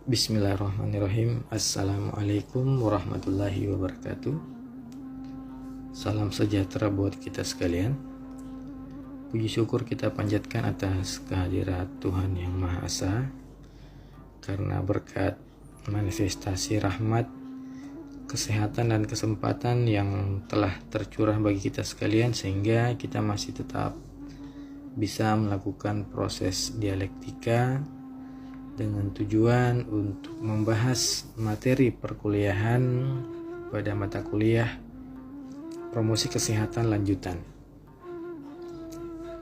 Bismillahirrahmanirrahim. Assalamualaikum warahmatullahi wabarakatuh. Salam sejahtera buat kita sekalian. Puji syukur kita panjatkan atas kehadirat Tuhan Yang Maha Esa, karena berkat manifestasi rahmat, kesehatan dan kesempatan yang telah tercurah bagi kita sekalian, sehingga kita masih tetap bisa melakukan proses dialektika dengan tujuan untuk membahas materi perkuliahan pada mata kuliah promosi kesehatan lanjutan.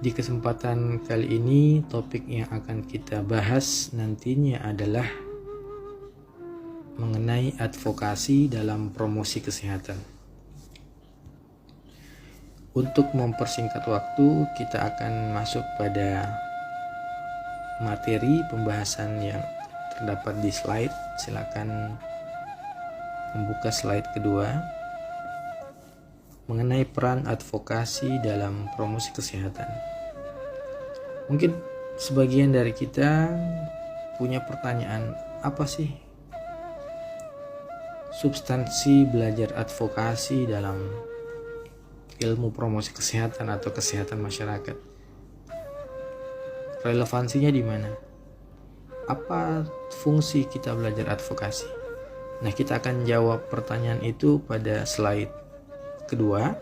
Di kesempatan kali ini, topik yang akan kita bahas nantinya adalah mengenai advokasi dalam promosi kesehatan. Untuk mempersingkat waktu, kita akan masuk pada materi pembahasan yang terdapat di slide. Silakan membuka slide kedua mengenai peran advokasi dalam promosi kesehatan. Mungkin sebagian dari kita punya pertanyaan, apa sih substansi belajar advokasi dalam ilmu promosi kesehatan atau kesehatan masyarakat? Relevansinya di mana? Apa fungsi kita belajar advokasi? Nah, kita akan jawab pertanyaan itu pada slide kedua.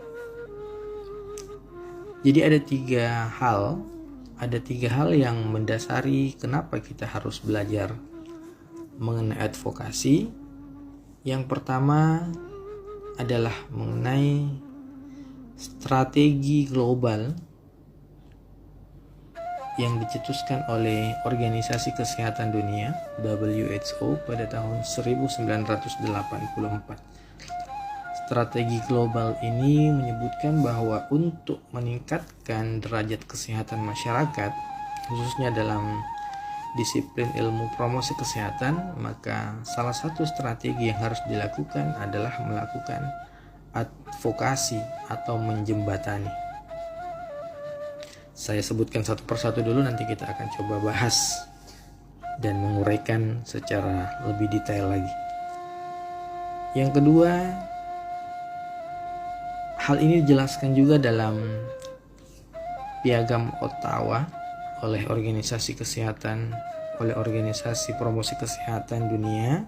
Jadi ada tiga hal yang mendasari kenapa kita harus belajar mengenai advokasi. Yang pertama adalah mengenai strategi global yang dicetuskan oleh Organisasi Kesehatan Dunia WHO pada tahun 1984. Strategi global ini menyebutkan bahwa untuk meningkatkan derajat kesehatan masyarakat, khususnya dalam disiplin ilmu promosi kesehatan, maka salah satu strategi yang harus dilakukan adalah melakukan advokasi atau menjembatani. Saya sebutkan satu persatu dulu, nanti kita akan coba bahas dan menguraikan secara lebih detail lagi. Yang kedua, hal ini dijelaskan juga dalam Piagam Ottawa oleh Organisasi Promosi Kesehatan Dunia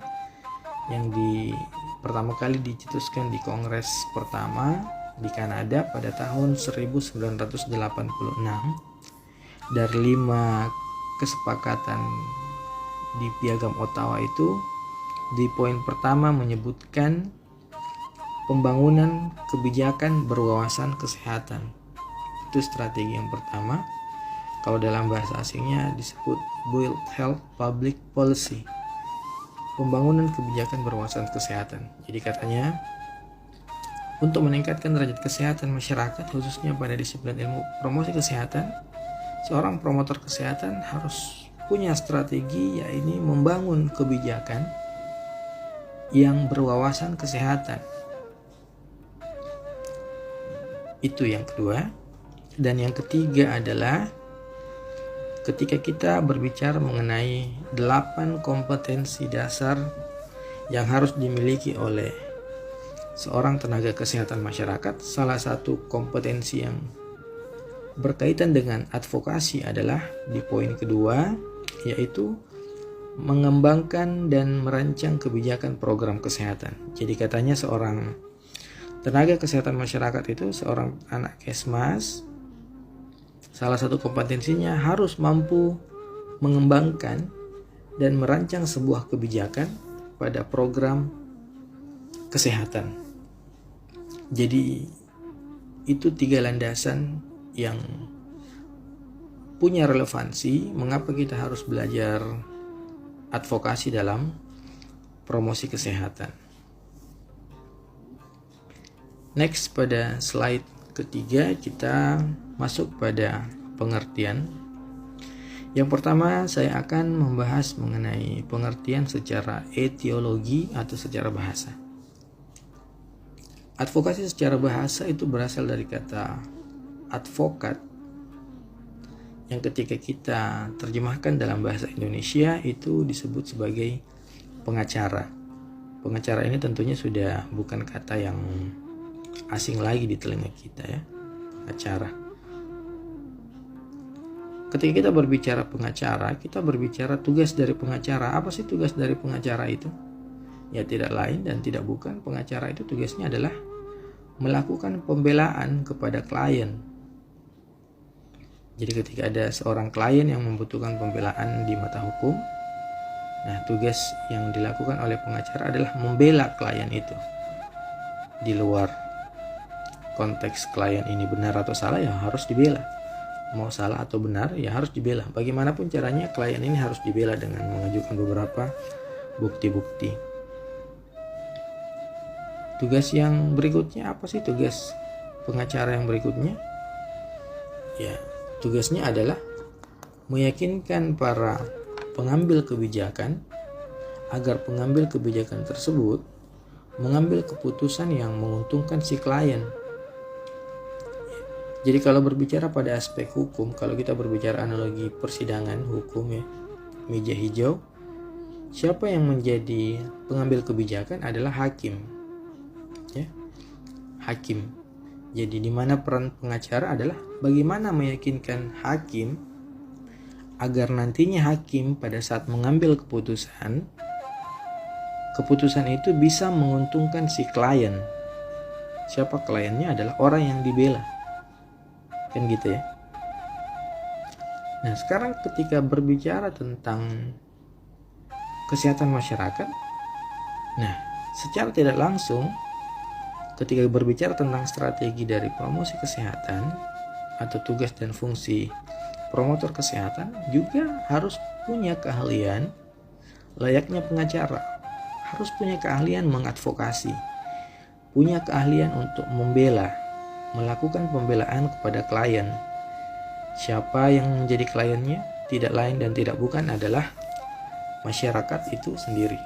yang pertama kali dicetuskan di Kongres pertama di Kanada pada tahun 1986. Dari 5 kesepakatan di Piagam Ottawa itu, di poin pertama menyebutkan pembangunan kebijakan berwawasan kesehatan. Itu strategi yang pertama. Kalau dalam bahasa asingnya disebut Build Health Public Policy, pembangunan kebijakan berwawasan kesehatan. Jadi katanya, untuk meningkatkan derajat kesehatan masyarakat, khususnya pada disiplin ilmu promosi kesehatan, seorang promotor kesehatan harus punya strategi, yaitu membangun kebijakan yang berwawasan kesehatan. Itu yang kedua. Dan yang ketiga adalah ketika kita berbicara mengenai 8 kompetensi dasar yang harus dimiliki oleh seorang tenaga kesehatan masyarakat, salah satu kompetensi yang berkaitan dengan advokasi adalah di poin kedua, yaitu mengembangkan dan merancang kebijakan program kesehatan. Jadi katanya seorang tenaga kesehatan masyarakat itu, seorang anak kesmas, salah satu kompetensinya harus mampu mengembangkan dan merancang sebuah kebijakan pada program kesehatan. Jadi itu 3 landasan yang punya relevansi mengapa kita harus belajar advokasi dalam promosi kesehatan. Next, pada slide ketiga kita masuk pada pengertian. Yang pertama, saya akan membahas mengenai pengertian secara etiologi atau secara bahasa. Advokasi secara bahasa itu berasal dari kata advokat, yang ketika kita terjemahkan dalam bahasa Indonesia itu disebut sebagai pengacara. Pengacara ini tentunya sudah bukan kata yang asing lagi di telinga kita ya, pengacara. Ketika kita berbicara pengacara, kita berbicara tugas dari pengacara. Apa sih tugas dari pengacara itu? Ya tidak lain dan tidak bukan, pengacara itu tugasnya adalah melakukan pembelaan kepada klien. Jadi ketika ada seorang klien yang membutuhkan pembelaan di mata hukum, nah tugas yang dilakukan oleh pengacara adalah membela klien itu. Di luar konteks klien ini benar atau salah ya harus dibela. Mau salah atau benar ya harus dibela. Bagaimanapun caranya klien ini harus dibela dengan mengajukan beberapa bukti-bukti. Tugas yang berikutnya apa sih tugas pengacara yang berikutnya? Ya, tugasnya adalah meyakinkan para pengambil kebijakan agar pengambil kebijakan tersebut mengambil keputusan yang menguntungkan si klien. Jadi kalau berbicara pada aspek hukum, kalau kita berbicara analogi persidangan hukum ya, meja hijau, siapa yang menjadi pengambil kebijakan adalah hakim. Ya, hakim. Jadi di mana peran pengacara adalah bagaimana meyakinkan hakim agar nantinya hakim pada saat mengambil keputusan itu bisa menguntungkan si klien. Siapa kliennya adalah orang yang dibela. Kan gitu ya. Nah sekarang ketika berbicara tentang kesehatan masyarakat, nah secara tidak langsung ketika berbicara tentang strategi dari promosi kesehatan atau tugas dan fungsi promotor kesehatan juga harus punya keahlian layaknya pengacara, harus punya keahlian mengadvokasi, punya keahlian untuk membela, melakukan pembelaan kepada klien. Siapa yang menjadi kliennya? Tidak lain dan tidak bukan adalah masyarakat itu sendiri.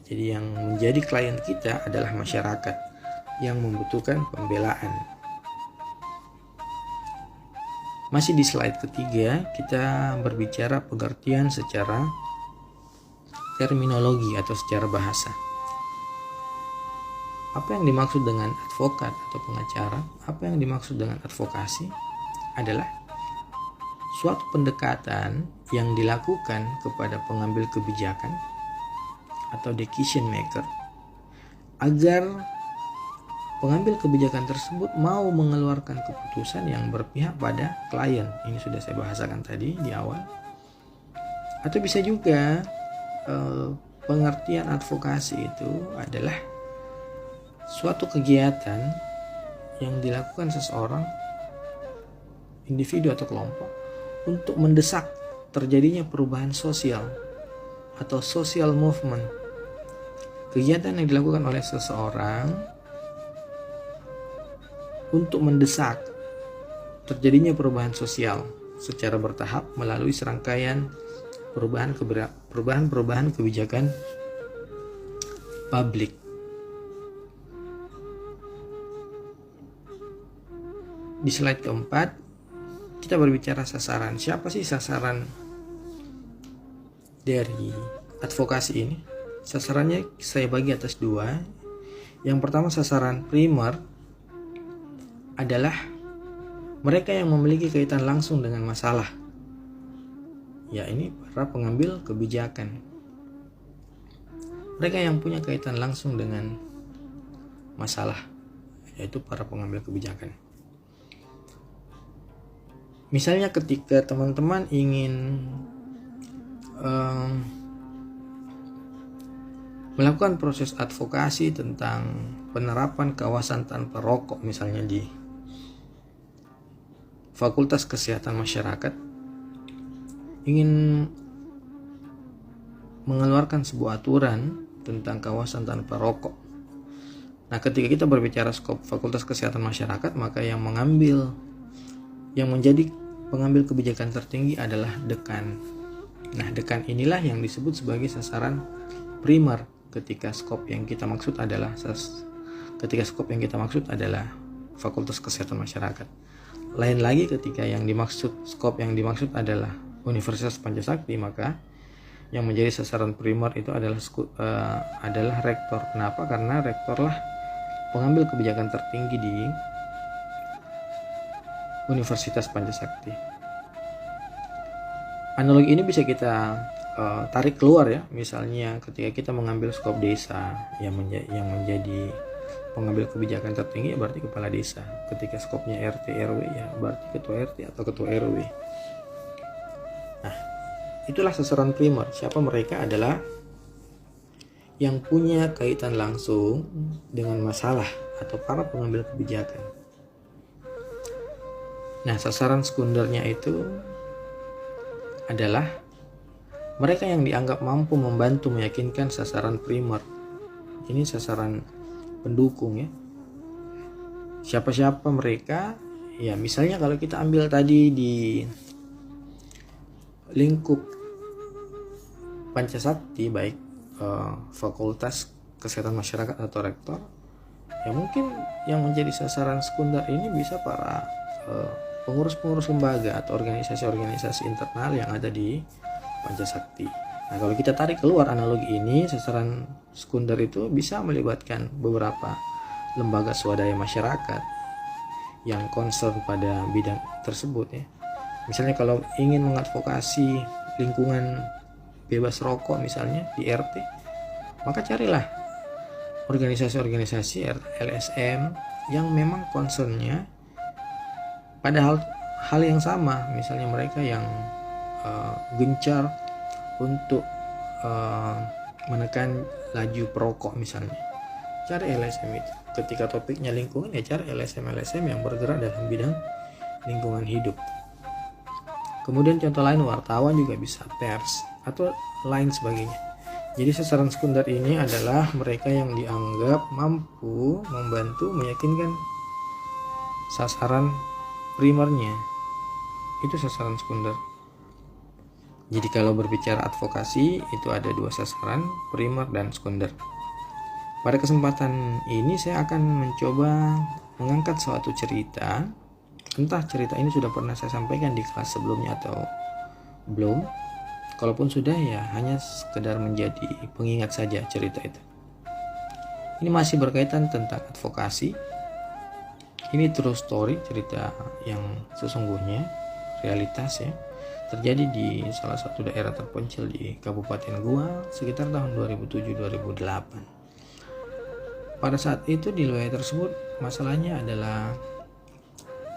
Jadi yang menjadi klien kita adalah masyarakat yang membutuhkan pembelaan. Masih di slide ketiga, kita berbicara pengertian secara terminologi atau secara bahasa. Apa yang dimaksud dengan advokat atau pengacara? Apa yang dimaksud dengan advokasi adalah suatu pendekatan yang dilakukan kepada pengambil kebijakan atau decision maker agar pengambil kebijakan tersebut mau mengeluarkan keputusan yang berpihak pada klien. Ini sudah saya bahasakan tadi di awal. Atau bisa juga pengertian advokasi itu adalah suatu kegiatan yang dilakukan seseorang, individu atau kelompok untuk mendesak terjadinya perubahan sosial atau social movement. Kegiatan yang dilakukan oleh seseorang untuk mendesak terjadinya perubahan sosial secara bertahap melalui serangkaian perubahan kebijakan publik. Di slide keempat, kita berbicara sasaran. Siapa sih sasaran dari advokasi ini? Sasarannya saya bagi atas dua. Yang pertama sasaran primer adalah mereka yang memiliki kaitan langsung dengan masalah. Ya ini para pengambil kebijakan. Mereka yang punya kaitan langsung dengan masalah, yaitu para pengambil kebijakan. Misalnya ketika teman-teman ingin melakukan proses advokasi tentang penerapan kawasan tanpa rokok misalnya di Fakultas Kesehatan Masyarakat, ingin mengeluarkan sebuah aturan tentang kawasan tanpa rokok. Nah, ketika kita berbicara skop Fakultas Kesehatan Masyarakat, maka yang menjadi pengambil kebijakan tertinggi adalah dekan. Nah, dekan inilah yang disebut sebagai sasaran primer ketika skop yang kita maksud adalah Fakultas Kesehatan Masyarakat. Lain lagi ketika skop yang dimaksud adalah Universitas Pancasakti, maka Yang menjadi sasaran primer itu adalah rektor. Kenapa? Karena rektorlah pengambil kebijakan tertinggi di Universitas Pancasakti. Analogi ini bisa kita tarik keluar ya, misalnya ketika kita mengambil skop desa yang menjadi pengambil kebijakan tertinggi, berarti kepala desa. Ketika skopnya RT RW, ya berarti ketua RT atau ketua RW. Nah, itulah sasaran primer. Siapa mereka? Adalah yang punya kaitan langsung dengan masalah atau para pengambil kebijakan. Nah, sasaran sekundernya itu adalah mereka yang dianggap mampu membantu meyakinkan sasaran primer. Ini sasaran pendukung ya. Siapa-siapa mereka? Ya, misalnya kalau kita ambil tadi di lingkup Pancasakti, baik Fakultas Kesehatan Masyarakat atau rektor, ya mungkin yang menjadi sasaran sekunder ini bisa para pengurus-pengurus lembaga atau organisasi-organisasi internal yang ada di Pancasakti. Nah, kalau kita tarik keluar analogi ini, sasaran sekunder itu bisa melibatkan beberapa lembaga swadaya masyarakat yang concern pada bidang tersebut ya. Misalnya kalau ingin mengadvokasi lingkungan bebas rokok misalnya di RT, maka carilah organisasi-organisasi LSM yang memang concernnya pada hal yang sama. Misalnya mereka yang gencar untuk menekan laju perokok misalnya, cari LSM itu. Ketika topiknya lingkungan, ya cari LSM yang bergerak dalam bidang lingkungan hidup. Kemudian contoh lain, wartawan juga bisa, pers atau lain sebagainya. Jadi sasaran sekunder ini adalah mereka yang dianggap mampu membantu meyakinkan sasaran primernya. Itu sasaran sekunder. Jadi kalau berbicara advokasi itu ada dua sasaran, primer dan sekunder. Pada kesempatan ini saya akan mencoba mengangkat suatu cerita. Entah cerita ini sudah pernah saya sampaikan di kelas sebelumnya atau belum. Kalaupun sudah, ya hanya sekedar menjadi pengingat saja cerita itu. Ini masih berkaitan tentang advokasi. Ini true story, cerita yang sesungguhnya, realitas ya. Terjadi di salah satu daerah terpencil di Kabupaten Goa sekitar tahun 2007-2008. Pada saat itu di wilayah tersebut masalahnya adalah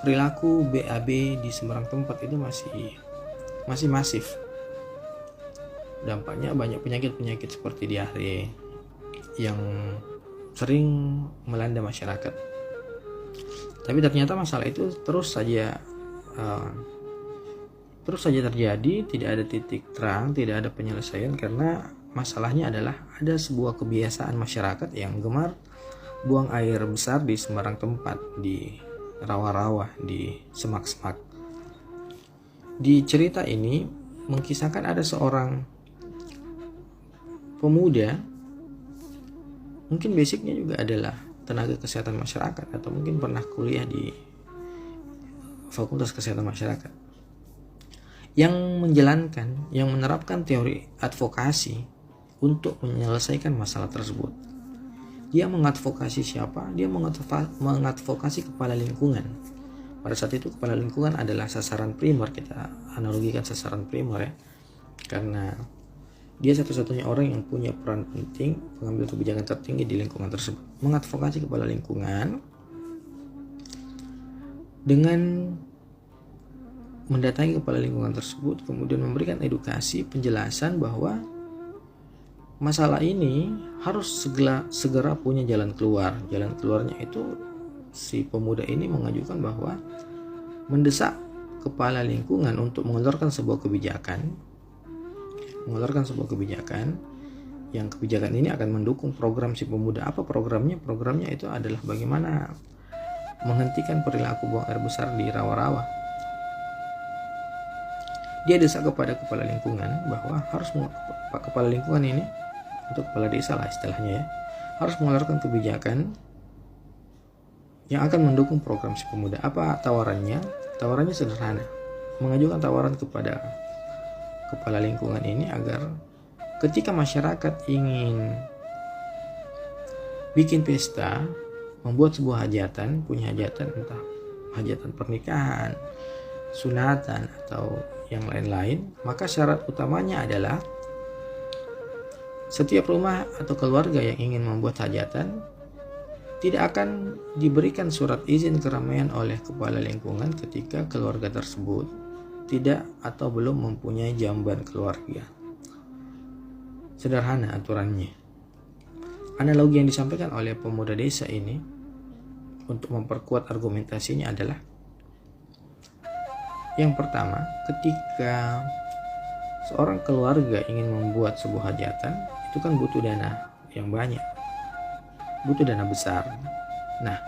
perilaku BAB di sembarang tempat itu masih masif. Dampaknya banyak penyakit-penyakit seperti diare yang sering melanda masyarakat. Tapi ternyata masalah itu terus saja terjadi, tidak ada titik terang, tidak ada penyelesaian, karena masalahnya adalah ada sebuah kebiasaan masyarakat yang gemar buang air besar di sembarang tempat, di rawa-rawa, di semak-semak. Di cerita ini mengkisahkan ada seorang pemuda, mungkin basicnya juga adalah tenaga kesehatan masyarakat atau mungkin pernah kuliah di Fakultas Kesehatan Masyarakat, yang menerapkan teori advokasi untuk menyelesaikan masalah tersebut. Dia mengadvokasi siapa? Dia mengadvokasi kepala lingkungan. Pada saat itu kepala lingkungan adalah sasaran primer, kita analogikan sasaran primer ya, karena dia satu-satunya orang yang punya peran penting mengambil kebijakan tertinggi di lingkungan tersebut. Mengadvokasi kepala lingkungan dengan mendatangi kepala lingkungan tersebut, kemudian memberikan edukasi, penjelasan bahwa masalah ini harus segera punya jalan keluar. Jalan keluarnya itu si pemuda ini mengajukan bahwa mendesak kepala lingkungan untuk mengeluarkan sebuah kebijakan yang kebijakan ini akan mendukung program si pemuda. Apa programnya? Programnya itu adalah bagaimana menghentikan perilaku buang air besar di rawa-rawa. Dia desak kepada kepala lingkungan bahwa harus kepala lingkungan ini, untuk kepala desa lah istilahnya ya, harus mengeluarkan kebijakan yang akan mendukung program si pemuda. Apa tawarannya? Tawarannya sederhana, mengajukan tawaran kepada kepala lingkungan ini agar ketika masyarakat ingin bikin pesta, membuat sebuah hajatan, punya hajatan, entah hajatan pernikahan, sunatan, atau yang lain-lain, maka syarat utamanya adalah setiap rumah atau keluarga yang ingin membuat hajatan tidak akan diberikan surat izin keramaian oleh kepala lingkungan ketika keluarga tersebut tidak atau belum mempunyai jamban keluarga. Sederhana aturannya. Analogi yang disampaikan oleh pemuda desa ini untuk memperkuat argumentasinya adalah, yang pertama, ketika seorang keluarga ingin membuat sebuah hajatan, itu kan butuh dana yang banyak, butuh dana besar. Nah,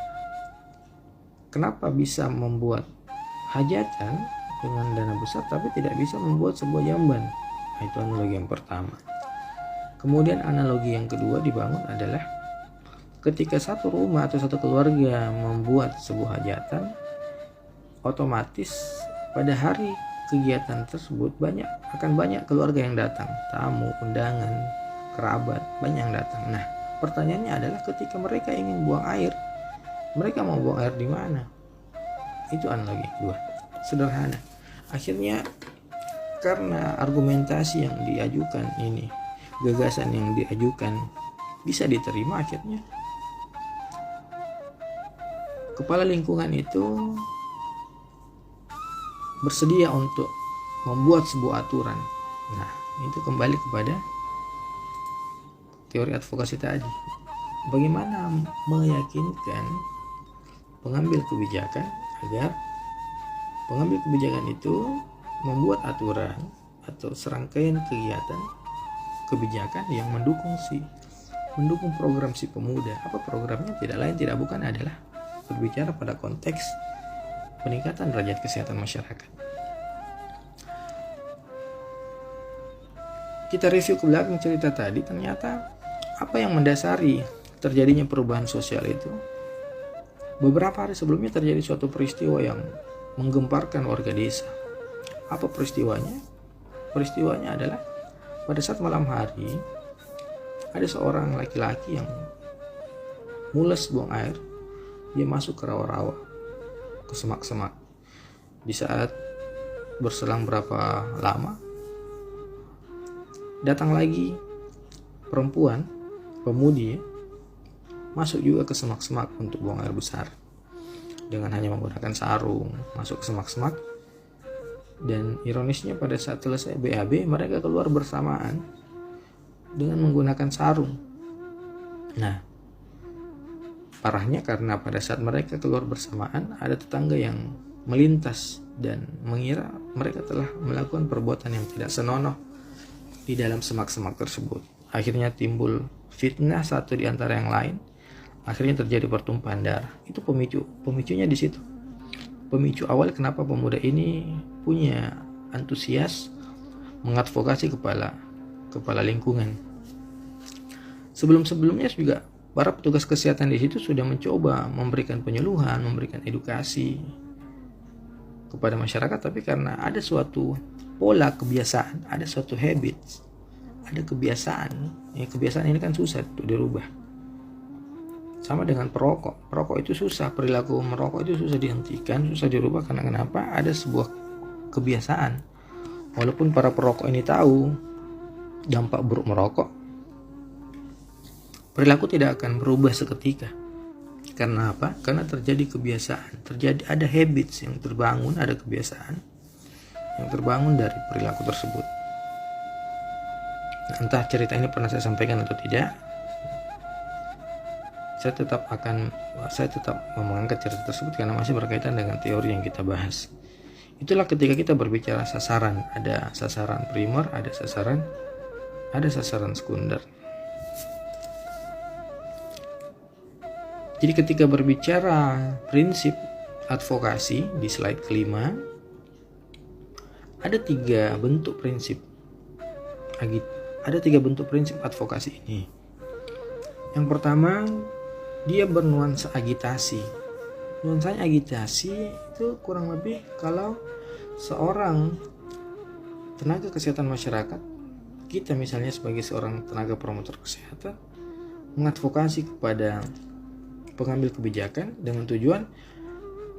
kenapa bisa membuat hajatan dengan dana besar tapi tidak bisa membuat sebuah jamban? Nah, itu analogi yang pertama. Kemudian analogi yang kedua dibangun adalah ketika satu rumah atau satu keluarga membuat sebuah hajatan, otomatis pada hari kegiatan tersebut akan banyak keluarga yang datang, tamu, undangan, kerabat, banyak yang datang. Nah, pertanyaannya adalah ketika mereka ingin buang air, mereka mau buang air di mana? Itu analogi kedua. Sederhana. Akhirnya karena argumentasi yang diajukan ini, gagasan yang diajukan bisa diterima, akhirnya kepala lingkungan itu bersedia untuk membuat sebuah aturan. Nah, itu kembali kepada teori advokasi tadi. Bagaimana meyakinkan pengambil kebijakan agar pengambil kebijakan itu membuat aturan atau serangkaian kebijakan yang mendukung program si pemuda. Apa programnya? Tidak lain tidak bukan adalah berbicara pada konteks peningkatan derajat kesehatan masyarakat. Kita review ke belakang cerita tadi, ternyata apa yang mendasari terjadinya perubahan sosial itu? Beberapa hari sebelumnya terjadi suatu peristiwa yang menggemparkan warga desa. Apa peristiwanya? Peristiwanya adalah pada saat malam hari ada seorang laki-laki yang mules buang air. Dia masuk ke rawa-rawa, ke semak-semak. Di saat berselang berapa lama, datang lagi perempuan, pemudi, masuk juga ke semak-semak untuk buang air besar. Dengan hanya menggunakan sarung, masuk ke semak-semak. Dan ironisnya pada saat selesai BAB, mereka keluar bersamaan dengan menggunakan sarung. Nah, parahnya karena pada saat mereka keluar bersamaan, ada tetangga yang melintas dan mengira mereka telah melakukan perbuatan yang tidak senonoh di dalam semak-semak tersebut. Akhirnya timbul fitnah satu di antara yang lain. Akhirnya terjadi pertumpahan darah. Itu pemicunya di situ. Pemicu awal kenapa pemuda ini punya antusias mengadvokasi kepala lingkungan. Sebelumnya juga para petugas kesehatan di situ sudah mencoba memberikan penyuluhan, memberikan edukasi kepada masyarakat, tapi karena ada suatu pola kebiasaan, ada suatu habits, ada kebiasaan. Kebiasaan ini kan susah untuk dirubah. Sama dengan perokok itu susah, perilaku merokok itu susah dihentikan, susah dirubah karena kenapa? Ada sebuah kebiasaan. Walaupun para perokok ini tahu dampak buruk merokok, perilaku tidak akan berubah seketika. Karena apa? Karena terjadi kebiasaan, ada habits yang terbangun, ada kebiasaan yang terbangun dari perilaku tersebut. Nah, entah cerita ini pernah saya sampaikan atau tidak, saya tetap mengangkat cerita tersebut karena masih berkaitan dengan teori yang kita bahas. Itulah ketika kita berbicara sasaran, ada sasaran primer, ada sasaran sekunder. Jadi ketika berbicara prinsip advokasi di slide kelima, ada tiga bentuk prinsip advokasi ini. Yang pertama, dia bernuansa agitasi. Nuansanya agitasi itu kurang lebih kalau seorang tenaga kesehatan masyarakat kita misalnya sebagai seorang tenaga promotor kesehatan mengadvokasi kepada pengambil kebijakan dengan tujuan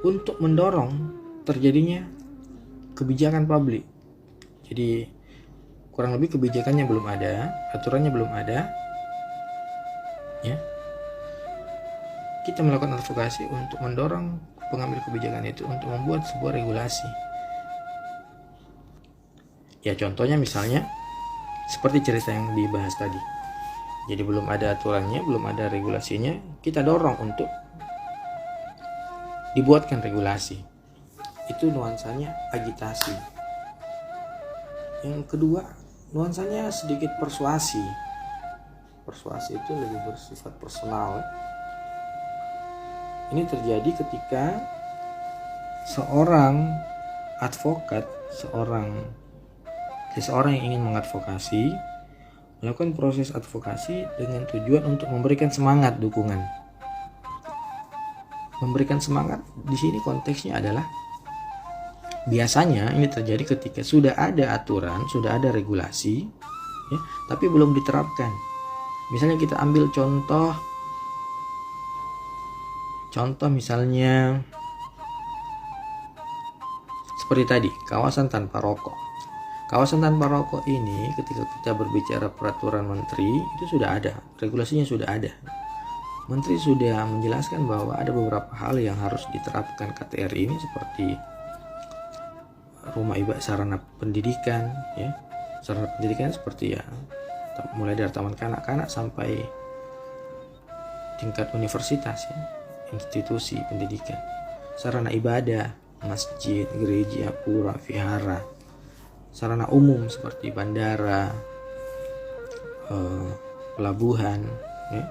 untuk mendorong terjadinya kebijakan publik. Jadi kurang lebih kebijakannya belum ada, aturannya belum ada, ya. Kita melakukan advokasi untuk mendorong pengambil kebijakan itu untuk membuat sebuah regulasi. Ya contohnya misalnya seperti cerita yang dibahas tadi. Jadi belum ada aturannya, belum ada regulasinya, kita dorong untuk dibuatkan regulasi. Itu nuansanya agitasi. Yang kedua, nuansanya sedikit persuasi. Persuasi itu lebih bersifat personal. Ini terjadi ketika seorang advokat, seseorang yang ingin mengadvokasi melakukan proses advokasi dengan tujuan untuk memberikan semangat dukungan. Memberikan semangat di sini konteksnya adalah biasanya ini terjadi ketika sudah ada aturan, sudah ada regulasi, ya, tapi belum diterapkan. Misalnya kita ambil contoh misalnya seperti tadi, kawasan tanpa rokok. Kawasan tanpa rokok ini ketika kita berbicara peraturan menteri itu sudah ada, regulasinya sudah ada. Menteri sudah menjelaskan bahwa ada beberapa hal yang harus diterapkan KTR ini seperti rumah ibadah, sarana pendidikan, ya. Sarana pendidikan seperti ya mulai dari taman kanak-kanak sampai tingkat universitas, ya, institusi pendidikan. Sarana ibadah, masjid, gereja, pura, vihara. Sarana umum seperti bandara, pelabuhan, ya,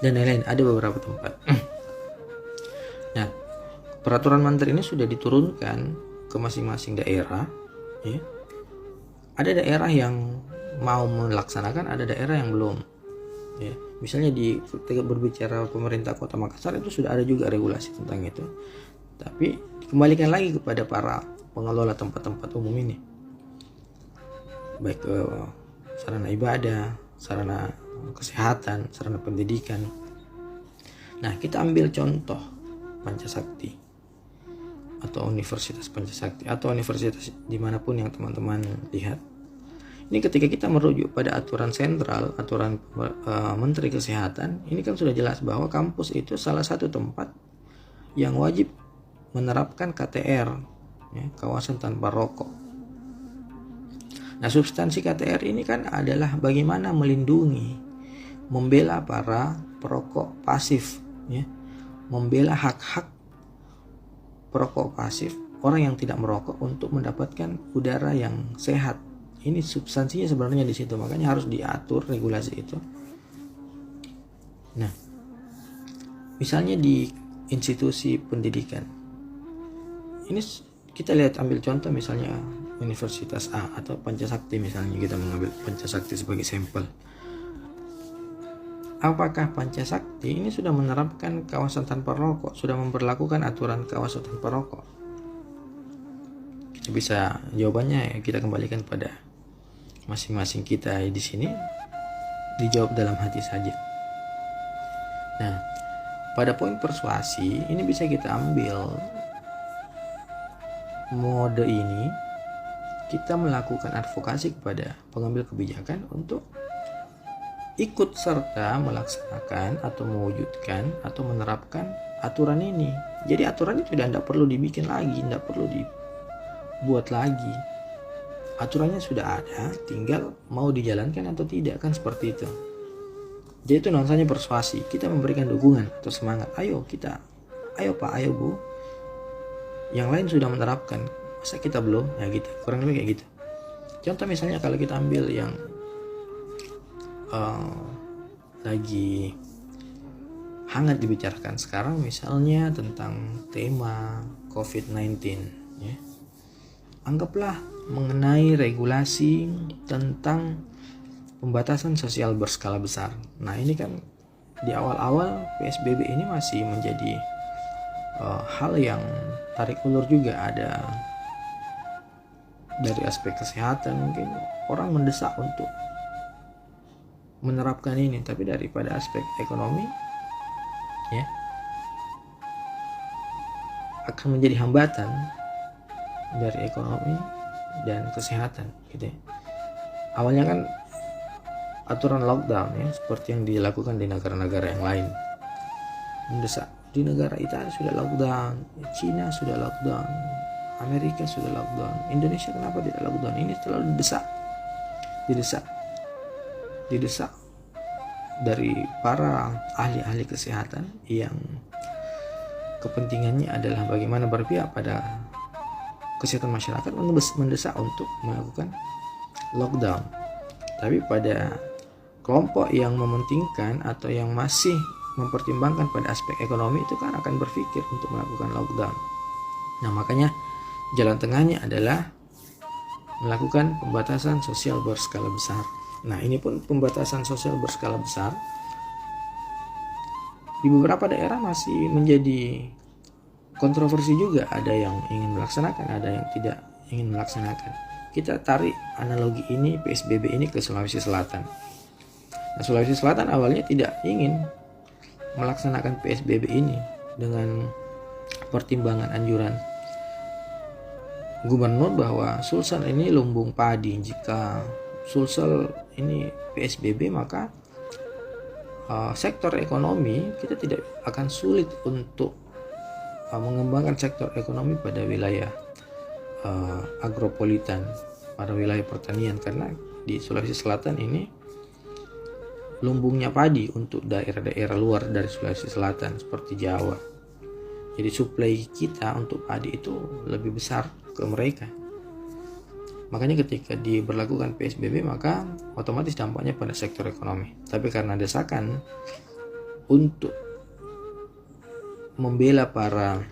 dan lain-lain. Ada beberapa tempat. Nah, peraturan menteri ini sudah diturunkan ke masing-masing daerah, ya. Ada daerah yang mau melaksanakan, ada daerah yang belum, ya. Misalnya ketika berbicara pemerintah Kota Makassar itu sudah ada juga regulasi tentang itu, tapi dikembalikan lagi kepada para pengelola tempat-tempat umum ini, baik sarana ibadah, sarana kesehatan, sarana pendidikan. Nah, kita ambil contoh Pancasakti atau Universitas Pancasakti atau universitas dimanapun yang teman-teman lihat. Ini ketika kita merujuk pada aturan sentral, aturan Menteri Kesehatan, ini kan sudah jelas bahwa kampus itu salah satu tempat yang wajib menerapkan KTR, ya, kawasan tanpa rokok. Nah, substansi KTR ini kan adalah bagaimana melindungi, membela para perokok pasif, ya, membela hak-hak perokok pasif, orang yang tidak merokok untuk mendapatkan udara yang sehat. Ini substansinya sebenarnya di situ, makanya harus diatur regulasi itu. Nah, misalnya di institusi pendidikan, ini kita lihat, ambil contoh misalnya Universitas A atau Pancasakti, misalnya kita mengambil Pancasakti sebagai sampel. Apakah Pancasakti ini sudah menerapkan kawasan tanpa rokok, sudah memperlakukan aturan kawasan tanpa rokok? Kita bisa jawabannya, ya, kita kembalikan pada masing-masing kita di sini, dijawab dalam hati saja. Nah, pada poin persuasi ini bisa kita ambil mode ini, kita melakukan advokasi kepada pengambil kebijakan untuk ikut serta melaksanakan atau mewujudkan atau menerapkan aturan ini. Jadi aturan itu tidak perlu dibikin lagi, tidak perlu dibuat lagi. Aturannya sudah ada, tinggal mau dijalankan atau tidak, kan seperti itu. Jadi itu nuansanya persuasi. Kita memberikan dukungan atau semangat. Ayo Pak, ayo Bu. Yang lain sudah menerapkan, masa kita belum? Ya gitu, kurang lebih kayak gitu. Contoh misalnya kalau kita ambil yang lagi hangat dibicarakan sekarang, misalnya tentang tema COVID-19, ya. Anggaplah mengenai regulasi tentang pembatasan sosial berskala besar. Nah, ini kan di awal-awal PSBB ini masih menjadi hal yang tarik ulur juga, ada dari aspek kesehatan, mungkin orang mendesak untuk menerapkan ini, tapi daripada aspek ekonomi ya akan menjadi hambatan dari ekonomi dan kesehatan gitu ya. Awalnya kan aturan lockdown ya seperti yang dilakukan di negara-negara yang lain, mendesak di negara Italia sudah lockdown, Cina sudah lockdown, Amerika sudah lockdown, Indonesia kenapa tidak lockdown? Ini selalu didesak dari para ahli-ahli kesehatan yang kepentingannya adalah bagaimana berpihak pada kesehatan masyarakat, mendesak untuk melakukan lockdown. Tapi pada kelompok yang mementingkan atau yang masih mempertimbangkan pada aspek ekonomi itu kan akan berpikir untuk melakukan lockdown. Nah, makanya jalan tengahnya adalah melakukan pembatasan sosial berskala besar. Nah, ini pun pembatasan sosial berskala besar di beberapa daerah masih menjadi kontroversi juga. Ada yang ingin melaksanakan, ada yang tidak ingin melaksanakan. Kita tarik analogi ini, PSBB ini ke Sulawesi Selatan. Nah, Sulawesi Selatan awalnya tidak ingin melaksanakan PSBB ini dengan pertimbangan anjuran gubernur bahwa Sulsel ini lumbung padi. Jika Sulsel ini PSBB maka sektor ekonomi kita tidak akan sulit untuk mengembangkan sektor ekonomi pada wilayah agropolitan, pada wilayah pertanian, karena di Sulawesi Selatan ini lumbungnya padi untuk daerah-daerah luar dari Sulawesi Selatan seperti Jawa. Jadi suplai kita untuk padi itu lebih besar ke mereka. Makanya ketika diberlakukan PSBB maka otomatis dampaknya pada sektor ekonomi. Tapi karena desakan untuk membela para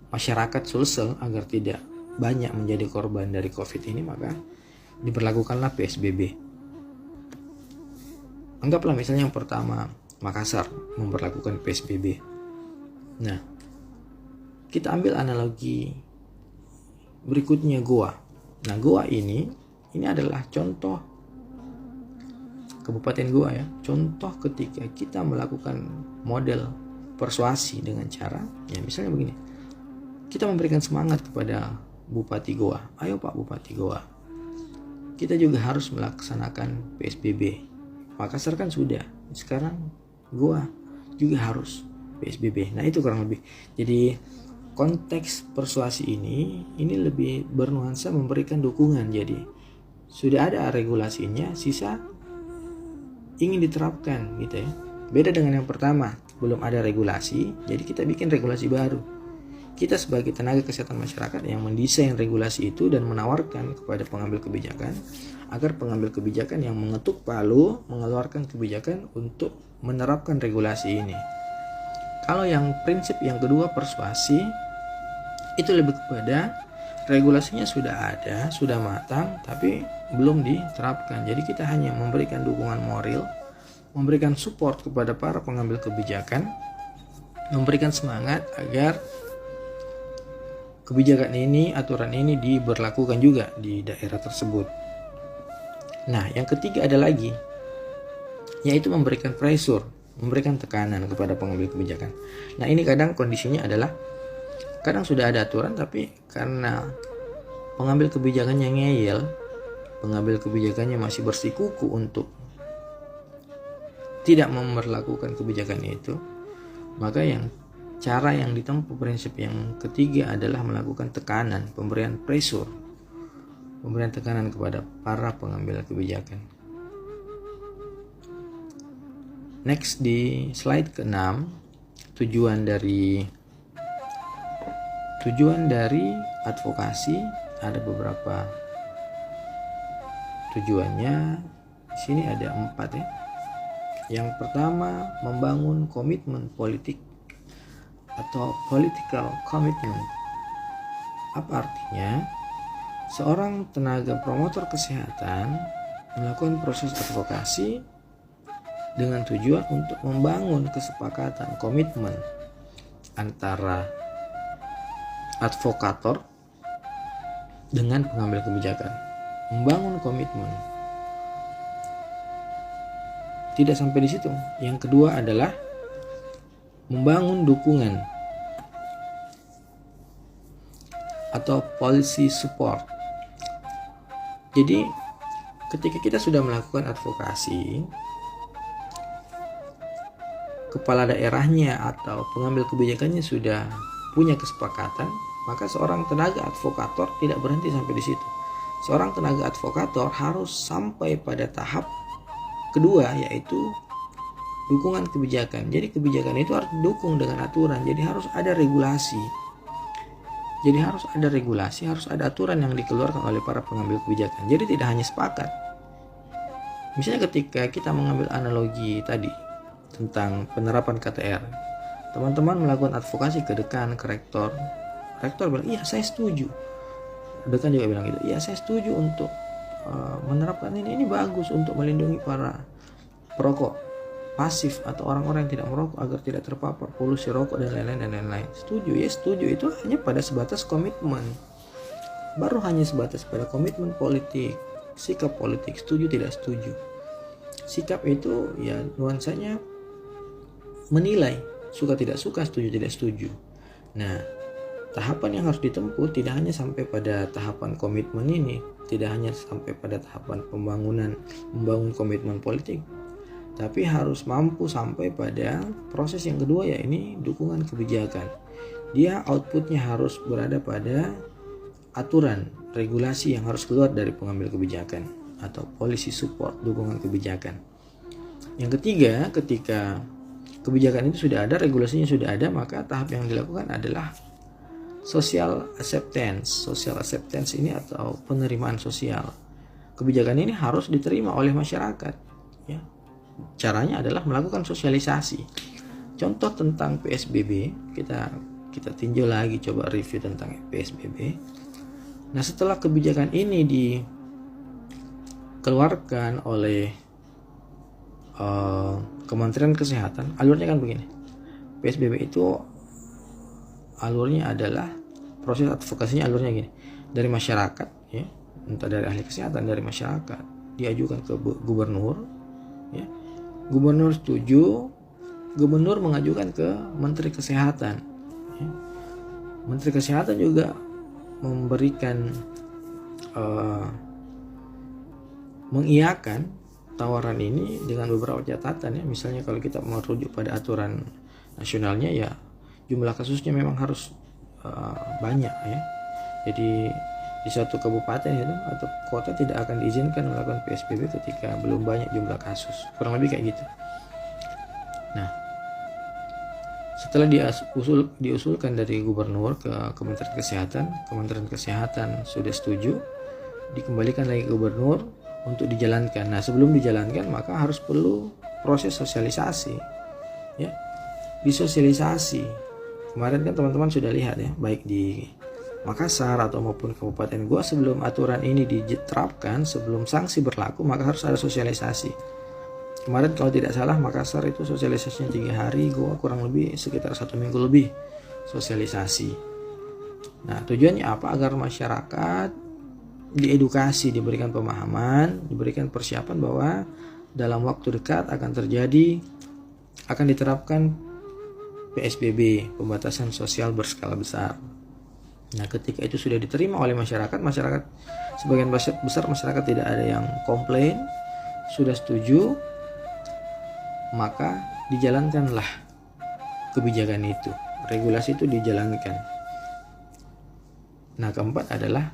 masyarakat Sulsel agar tidak banyak menjadi korban dari COVID ini, maka diberlakukanlah PSBB. Anggaplah misalnya yang pertama Makassar memberlakukan PSBB. Nah, kita ambil analogi berikutnya Goa. Nah, Goa ini adalah contoh Kabupaten Goa ya. Contoh ketika kita melakukan model persuasi dengan cara ya misalnya begini. Kita memberikan semangat kepada Bupati Goa. Ayo Pak Bupati Goa, kita juga harus melaksanakan PSBB. Makassar kan sudah, sekarang Goa juga harus PSBB. Nah, itu kurang lebih. Jadi konteks persuasi ini lebih bernuansa memberikan dukungan. Jadi sudah ada regulasinya, sisa ingin diterapkan gitu ya. Beda dengan yang pertama, belum ada regulasi, jadi kita bikin regulasi baru. Kita sebagai tenaga kesehatan masyarakat yang mendesain regulasi itu dan menawarkan kepada pengambil kebijakan agar pengambil kebijakan yang mengetuk palu mengeluarkan kebijakan untuk menerapkan regulasi ini. Kalau yang prinsip yang kedua persuasi itu lebih kepada regulasinya sudah ada, sudah matang tapi belum diterapkan. Jadi kita hanya memberikan dukungan moral, memberikan support kepada para pengambil kebijakan, memberikan semangat agar kebijakan ini, aturan ini diberlakukan juga di daerah tersebut. Nah, yang ketiga ada lagi, yaitu memberikan pressure, memberikan tekanan kepada pengambil kebijakan. Nah, ini kadang kondisinya adalah, kadang sudah ada aturan, tapi karena pengambil kebijakannya ngeyel, pengambil kebijakannya masih bersikuku untuk tidak memperlakukan kebijakan itu, maka cara yang ditempuh prinsip yang ketiga adalah melakukan tekanan, pemberian pressure, pemberian tekanan kepada para pengambil kebijakan. Next di slide ke-6, tujuan dari advokasi ada beberapa tujuannya. Di sini ada 4 ya. Yang pertama, membangun komitmen politik atau political commitment. Apa artinya? Seorang tenaga promotor kesehatan melakukan proses advokasi dengan tujuan untuk membangun kesepakatan, komitmen antara advokator dengan pengambil kebijakan. membangun komitmen. Tidak sampai di situ. Yang kedua adalah membangun dukungan atau policy support. Jadi ketika kita sudah melakukan advokasi, kepala daerahnya atau pengambil kebijakannya sudah punya kesepakatan, maka seorang tenaga advokator tidak berhenti sampai di situ. Seorang tenaga advokator harus sampai pada tahap kedua, yaitu dukungan kebijakan. Jadi kebijakan itu harus didukung dengan aturan. Jadi harus ada regulasi. Harus ada aturan yang dikeluarkan oleh para pengambil kebijakan. Jadi tidak hanya sepakat. Misalnya ketika kita mengambil analogi tadi tentang penerapan KTR, teman-teman melakukan advokasi ke dekan, ke rektor. Rektor bilang, iya saya setuju. Dekan juga bilang gitu, iya saya setuju untuk menerapkan ini bagus untuk melindungi para perokok pasif atau orang-orang yang tidak merokok agar tidak terpapar polusi rokok dan lain-lain. Setuju, itu hanya pada sebatas komitmen. Baru hanya sebatas pada komitmen politik, sikap politik, setuju tidak setuju. Sikap itu ya nuansanya menilai, suka tidak suka, setuju tidak setuju. Nah, tahapan yang harus ditempuh tidak hanya sampai pada tahapan komitmen ini, tidak hanya sampai pada tahapan membangun komitmen politik, tapi harus mampu sampai pada proses yang kedua, yaitu dukungan kebijakan. Dia outputnya harus berada pada aturan, regulasi yang harus keluar dari pengambil kebijakan atau policy support, dukungan kebijakan. Yang ketiga, ketika kebijakan itu sudah ada, regulasinya sudah ada, maka tahap yang dilakukan adalah social acceptance. Social acceptance ini atau penerimaan sosial. Kebijakan ini harus diterima oleh masyarakat. Ya. Caranya adalah melakukan sosialisasi. Contoh tentang PSBB, kita tinjau lagi, coba review tentang PSBB. Nah, setelah kebijakan ini dikeluarkan oleh Kementerian Kesehatan, alurnya kan begini. PSBB itu alurnya adalah proses advokasinya, alurnya gini, dari masyarakat, ya, entah dari ahli kesehatan, dari masyarakat, diajukan ke gubernur, ya, gubernur setuju, gubernur mengajukan ke Menteri Kesehatan, ya. Menteri Kesehatan juga memberikan mengiyakan tawaran ini dengan beberapa catatan, ya. Misalnya kalau kita merujuk pada aturan nasionalnya, ya jumlah kasusnya memang harus banyak, ya. Jadi di suatu kabupaten itu atau kota tidak akan diizinkan melakukan PSBB ketika belum banyak jumlah kasus, kurang lebih kayak gitu. Nah, setelah diusulkan dari gubernur ke Kementerian Kesehatan sudah setuju, dikembalikan lagi ke gubernur untuk dijalankan. Nah, sebelum dijalankan maka harus perlu proses sosialisasi, ya, disosialisasi. Kemarin kan teman-teman sudah lihat, ya, baik di Makassar atau maupun Kabupaten Goa, sebelum aturan ini diterapkan, sebelum sanksi berlaku, maka harus ada sosialisasi. Kemarin kalau tidak salah Makassar itu sosialisasinya 3 hari, Goa kurang lebih sekitar 1 minggu lebih sosialisasi. Nah, tujuannya apa? Agar masyarakat diedukasi, diberikan pemahaman, diberikan persiapan bahwa dalam waktu dekat akan diterapkan PSBB, pembatasan sosial berskala besar. Nah, ketika itu sudah diterima oleh masyarakat sebagian besar masyarakat tidak ada yang komplain, sudah setuju, maka dijalankanlah kebijakan itu, regulasi itu dijalankan. Nah, keempat adalah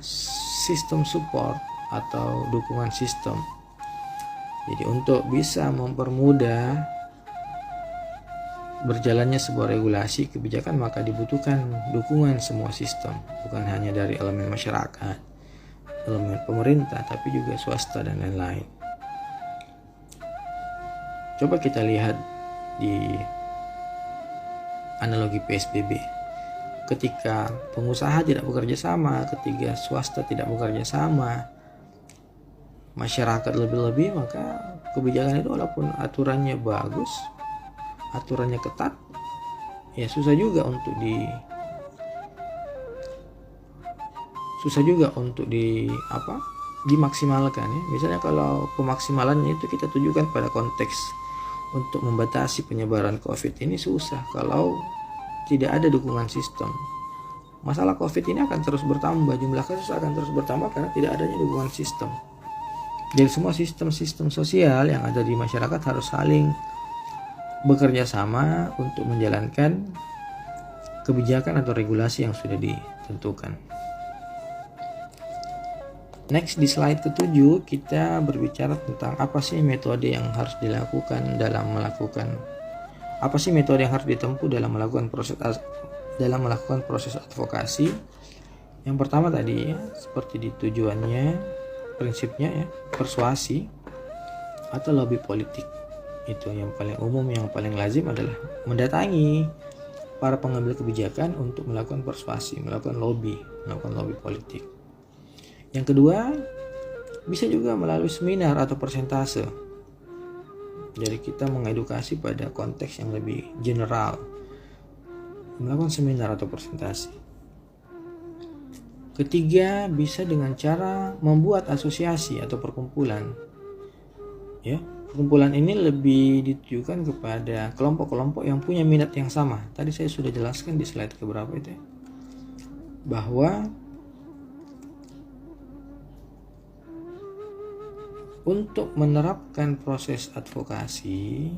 sistem support atau dukungan sistem. Jadi untuk bisa mempermudah berjalannya sebuah regulasi kebijakan, maka dibutuhkan dukungan semua sistem, bukan hanya dari elemen masyarakat, elemen pemerintah, tapi juga swasta dan lain-lain. Coba kita lihat di analogi PSBB. Ketika pengusaha tidak bekerja sama, ketika swasta tidak bekerja sama, masyarakat lebih-lebih, maka kebijakan itu walaupun aturannya bagus, aturannya ketat, ya susah juga untuk dimaksimalkan ya. Misalnya kalau pemaksimalannya itu kita tujukan pada konteks untuk membatasi penyebaran COVID ini susah kalau tidak ada dukungan sistem. Masalah COVID ini akan terus bertambah, jumlah kasus akan terus bertambah karena tidak adanya dukungan sistem. Jadi semua sistem-sistem sosial yang ada di masyarakat harus saling bekerja sama untuk menjalankan kebijakan atau regulasi yang sudah ditentukan. Next, di slide ke-7 kita berbicara tentang apa sih metode yang harus dilakukan dalam melakukan ditempuh dalam melakukan proses advokasi. Yang pertama tadi ya, seperti di tujuannya, prinsipnya ya, persuasi atau lobby politik. Itu yang paling umum, yang paling lazim adalah mendatangi para pengambil kebijakan untuk melakukan persuasi, melakukan lobby politik. Yang kedua, bisa juga melalui seminar atau persentase. Jadi kita mengedukasi pada konteks yang lebih general, melakukan seminar atau presentasi. Ketiga, bisa dengan cara membuat asosiasi atau perkumpulan. Ya, perkumpulan ini lebih ditujukan kepada kelompok-kelompok yang punya minat yang sama. Tadi saya sudah jelaskan di slide keberapa itu ya, bahwa untuk menerapkan proses advokasi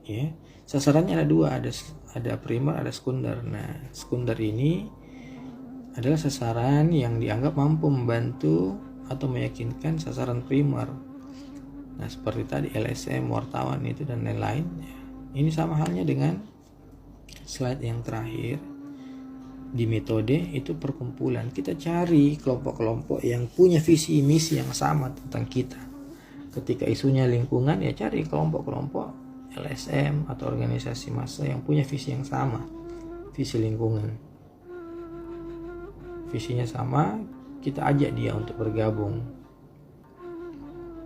ya, sasarannya ada dua, ada primer, ada sekunder. Nah, sekunder ini adalah sasaran yang dianggap mampu membantu atau meyakinkan sasaran primer. Nah, seperti tadi LSM, wartawan itu dan lain-lain. Ini sama halnya dengan slide yang terakhir. Di metode itu perkumpulan, kita cari kelompok-kelompok yang punya visi misi yang sama tentang kita. Ketika isunya lingkungan, ya cari kelompok-kelompok LSM atau organisasi massa yang punya visi yang sama, visi lingkungan. Visinya sama, kita ajak dia untuk bergabung.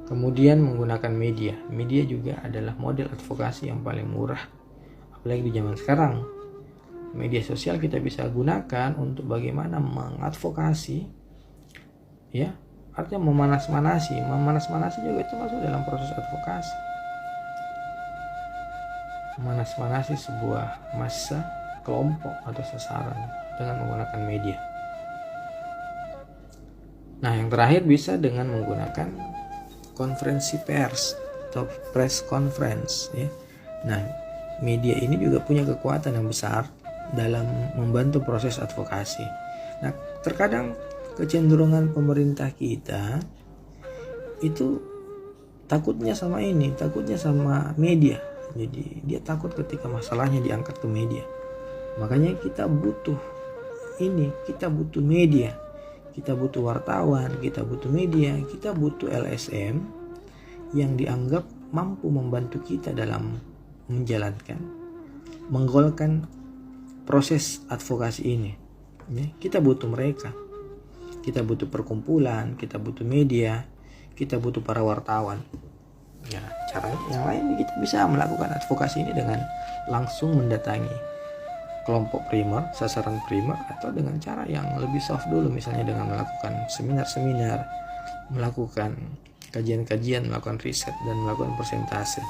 Kemudian menggunakan media. Media juga adalah model advokasi yang paling murah, apalagi di zaman sekarang. Media sosial kita bisa gunakan untuk bagaimana mengadvokasi, ya, artinya memanas-manasi juga itu masuk dalam proses advokasi. Memanas-manasi sebuah massa, kelompok atau sasaran dengan menggunakan media. Nah, yang terakhir bisa dengan menggunakan konferensi pers atau press conference ya. Nah, media ini juga punya kekuatan yang besar dalam membantu proses advokasi. Nah, terkadang kecenderungan pemerintah kita itu takutnya sama media. Jadi dia takut ketika masalahnya diangkat ke media. Makanya kita butuh media. Kita butuh wartawan, kita butuh media, kita butuh LSM yang dianggap mampu membantu kita dalam menggolkan proses advokasi ini. Ya, kita butuh mereka. Kita butuh perkumpulan, kita butuh media, kita butuh para wartawan. Ya, caranya yang lain kita bisa melakukan advokasi ini dengan langsung mendatangi kelompok primer, sasaran primer, atau dengan cara yang lebih soft dulu, misalnya dengan melakukan seminar-seminar, melakukan kajian-kajian, melakukan riset, dan melakukan persentase.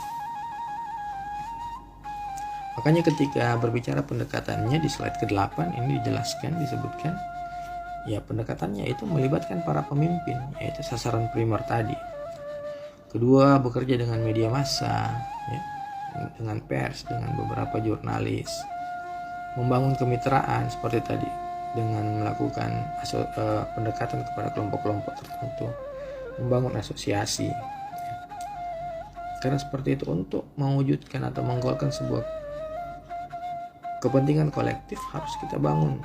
Makanya ketika berbicara pendekatannya di slide ke-8 ini disebutkan ya, pendekatannya itu melibatkan para pemimpin, yaitu sasaran primer tadi. Kedua, bekerja dengan media massa ya, dengan pers, dengan beberapa jurnalis, membangun kemitraan seperti tadi dengan melakukan pendekatan kepada kelompok-kelompok tertentu, membangun asosiasi. Karena seperti itu, untuk mewujudkan atau menggolkan sebuah kepentingan kolektif harus kita bangun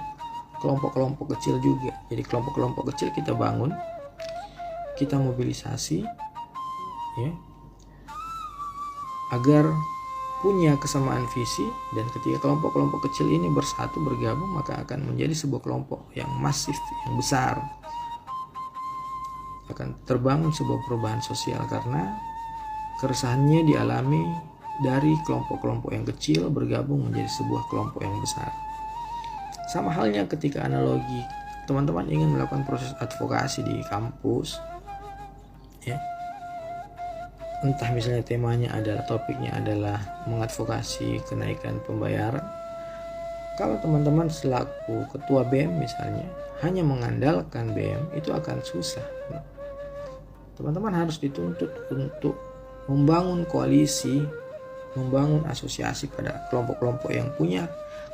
kelompok-kelompok kecil juga. Jadi kelompok-kelompok kecil kita bangun, kita mobilisasi ya, agar punya kesamaan visi, dan ketika kelompok-kelompok kecil ini bersatu bergabung, maka akan menjadi sebuah kelompok yang masif, yang besar. Akan terbangun sebuah perubahan sosial karena keresahannya dialami dari kelompok-kelompok yang kecil bergabung menjadi sebuah kelompok yang besar. Sama halnya ketika analogi teman-teman ingin melakukan proses advokasi di kampus, ya, entah misalnya temanya adalah, topiknya adalah mengadvokasi kenaikan pembayaran, kalau teman-teman selaku ketua BEM misalnya hanya mengandalkan BEM, itu akan susah. Teman-teman harus dituntut untuk membangun koalisi, membangun asosiasi pada kelompok-kelompok yang punya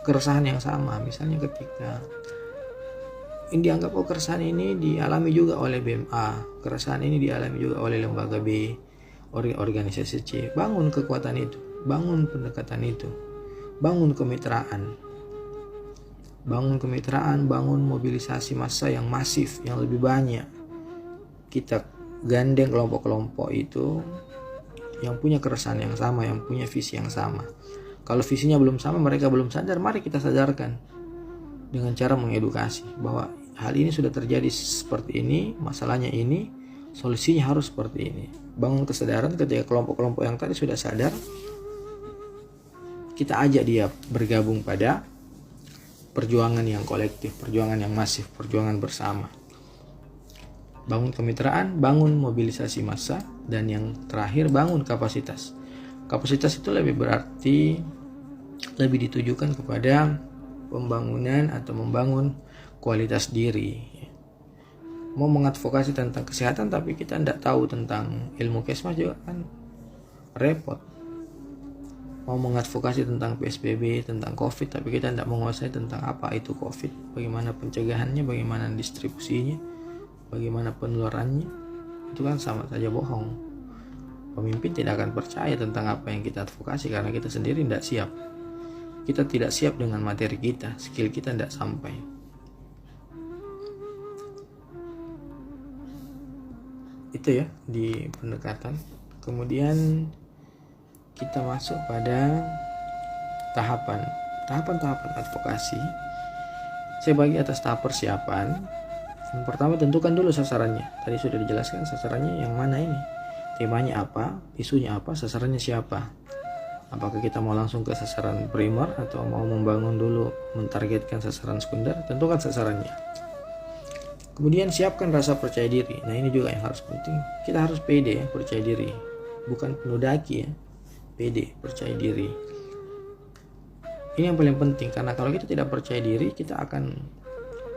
keresahan yang sama. Misalnya ketika ini dianggap keresahan ini dialami juga oleh BMA, keresahan ini dialami juga oleh lembaga B, organisasi C, bangun kekuatan itu, bangun pendekatan itu, bangun kemitraan, bangun mobilisasi massa yang masif, yang lebih banyak. Kita gandeng kelompok-kelompok itu yang punya keresahan yang sama, yang punya visi yang sama. Kalau visinya belum sama, mereka belum sadar, mari kita sadarkan dengan cara mengedukasi bahwa hal ini sudah terjadi seperti ini, masalahnya ini, solusinya harus seperti ini. Bangun kesadaran. Ketika kelompok-kelompok yang tadi sudah sadar, kita ajak dia bergabung pada perjuangan yang kolektif, perjuangan yang masif, perjuangan bersama. Bangun kemitraan, bangun mobilisasi massa, dan yang terakhir bangun kapasitas. Kapasitas itu lebih berarti lebih ditujukan kepada pembangunan atau membangun kualitas diri. Mau mengadvokasi tentang kesehatan tapi kita tidak tahu tentang ilmu kesmas juga kan repot. Mau mengadvokasi tentang PSBB, tentang COVID, tapi kita tidak menguasai tentang apa itu COVID, bagaimana pencegahannya, bagaimana distribusinya, bagaimana penularannya, itu kan sama saja bohong. Pemimpin tidak akan percaya tentang apa yang kita advokasi karena kita sendiri tidak siap. Kita tidak siap dengan materi kita, skill kita tidak sampai. Itu ya di pendekatan. Kemudian kita masuk pada tahapan advokasi. Saya bagi atas tahap persiapan. Yang pertama, tentukan dulu sasarannya. Tadi sudah dijelaskan sasarannya yang mana ini. Temanya apa, isunya apa, sasarannya siapa. Apakah kita mau langsung ke sasaran primer atau mau membangun dulu, mentargetkan sasaran sekunder? Tentukan sasarannya. Kemudian siapkan rasa percaya diri. Nah ini juga yang harus penting. Kita harus pede, percaya diri. Bukan penuh daki ya. Pede, percaya diri. Ini yang paling penting, karena kalau kita tidak percaya diri, kita akan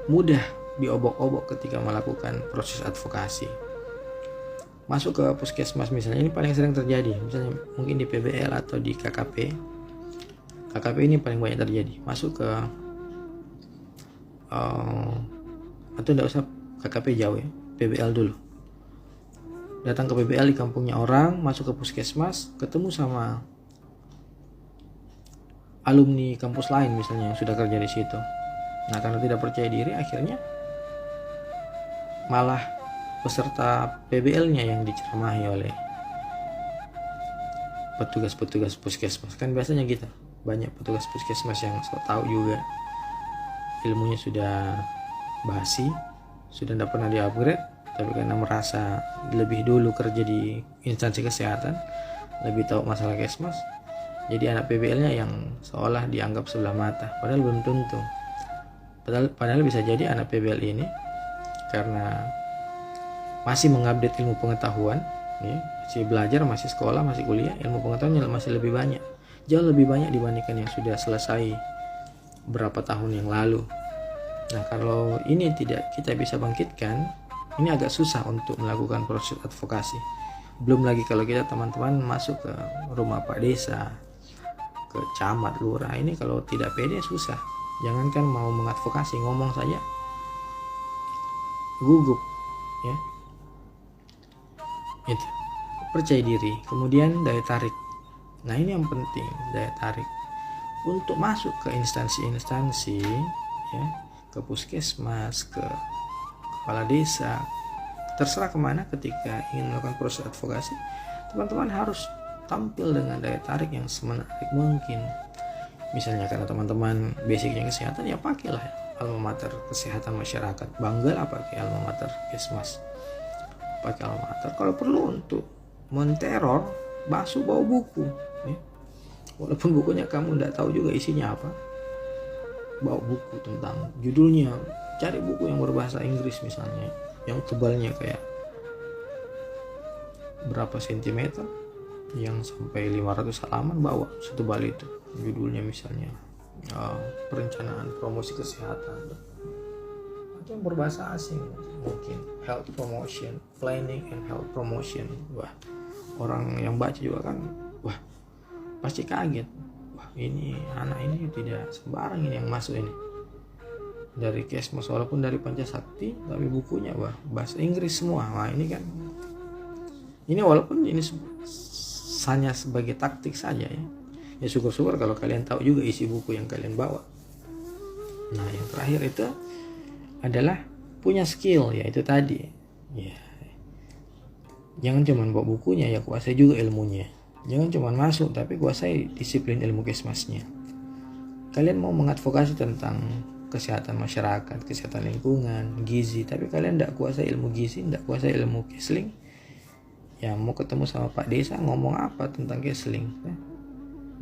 mudah diobok-obok ketika melakukan proses advokasi. Masuk ke puskesmas misalnya, ini paling sering terjadi. Misalnya mungkin di PBL atau di KKP. KKP ini paling banyak terjadi. Masuk ke atau tidak usah KKP jauh ya, PBL dulu. Datang ke PBL di kampungnya orang, masuk ke puskesmas, ketemu sama alumni kampus lain misalnya yang sudah kerja di situ. Nah karena tidak percaya diri, akhirnya malah peserta PBL-nya yang diceramahi oleh petugas-petugas puskesmas. Kan biasanya gitu, banyak petugas puskesmas yang tahu juga ilmunya sudah basi, sudah tidak pernah di-upgrade, tapi karena merasa lebih dulu kerja di instansi kesehatan, lebih tahu masalah kesmas, jadi anak PBL-nya yang seolah dianggap sebelah mata, padahal belum tentu. Padahal bisa jadi anak PBL ini karena masih mengupdate ilmu pengetahuan, ya, masih belajar, masih sekolah, masih kuliah, ilmu pengetahuannya masih lebih banyak, jauh lebih banyak dibandingkan yang sudah selesai berapa tahun yang lalu. Nah kalau ini tidak kita bisa bangkitkan, ini agak susah untuk melakukan proses advokasi. Belum lagi kalau kita teman-teman masuk ke rumah Pak Desa, ke camat, lurah, ini kalau tidak pede susah. Jangankan mau mengadvokasi, ngomong saja gugup ya. Itu percaya diri. Kemudian daya tarik. Nah ini yang penting, daya tarik untuk masuk ke instansi-instansi ya, ke puskesmas, ke kepala desa, terserah kemana. Ketika ingin melakukan proses advokasi, teman-teman harus tampil dengan daya tarik yang semenarik mungkin. Misalnya karena teman-teman basicnya kesehatan, ya pakailah alma mater kesehatan masyarakat, banggalah pakai alma mater kesmas, pakai alma mater. Kalau perlu untuk menteror, basuh bawa buku ya. Walaupun bukunya kamu tidak tahu juga isinya apa, bawa buku tentang judulnya cari buku yang berbahasa Inggris misalnya, yang tebalnya kayak berapa sentimeter, yang sampai 500 halaman, bawa setebal itu. Judulnya misalnya perencanaan promosi kesehatan, atau yang berbahasa asing mungkin health promotion, planning and health promotion. Wah, orang yang baca juga kan wah pasti kaget, wah ini anak ini tidak sembarang ini yang masuk ini dari Kesmas, walaupun dari Pancasakti tapi bukunya wah bahasa Inggris semua. Wah ini kan, ini walaupun ini hanya sebagai taktik saja ya. Ya syukur-syukur kalau kalian tahu juga isi buku yang kalian bawa. Nah yang terakhir itu adalah punya skill, yaitu tadi ya, jangan cuma bawa bukunya, ya kuasai juga ilmunya. Jangan cuma masuk tapi kuasai disiplin ilmu Kesmasnya. Kalian mau mengadvokasi tentang kesehatan masyarakat, kesehatan lingkungan, gizi, tapi kalian tidak kuasai ilmu gizi, tidak kuasai ilmu Kesling, ya mau ketemu sama Pak Desa ngomong apa tentang Kesling ya?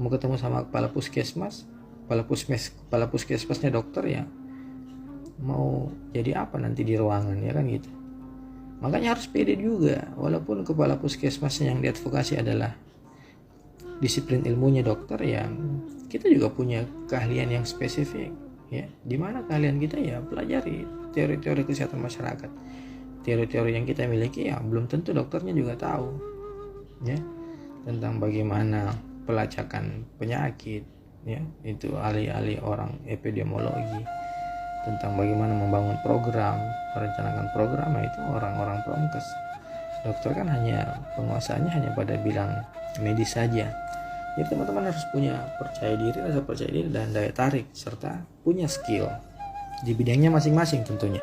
Mau ketemu sama kepala puskesmas, kepala puskesmasnya dokter, ya mau jadi apa nanti di ruangan, ya kan gitu. Makanya harus pede juga, walaupun kepala puskesmasnya yang diadvokasi adalah disiplin ilmunya dokter, ya kita juga punya keahlian yang spesifik ya. Dimana keahlian kita ya pelajari teori-teori kesehatan masyarakat, teori-teori yang kita miliki ya belum tentu dokternya juga tahu ya, tentang bagaimana pelacakan penyakit ya, itu ahli-ahli orang epidemiologi, tentang bagaimana membangun program, merencanakan program, itu orang-orang promkes. Dokter kan hanya penguasaannya hanya pada bilang medis saja. Jadi teman-teman harus punya percaya diri, rasa percaya diri dan daya tarik, serta punya skill di bidangnya masing-masing tentunya.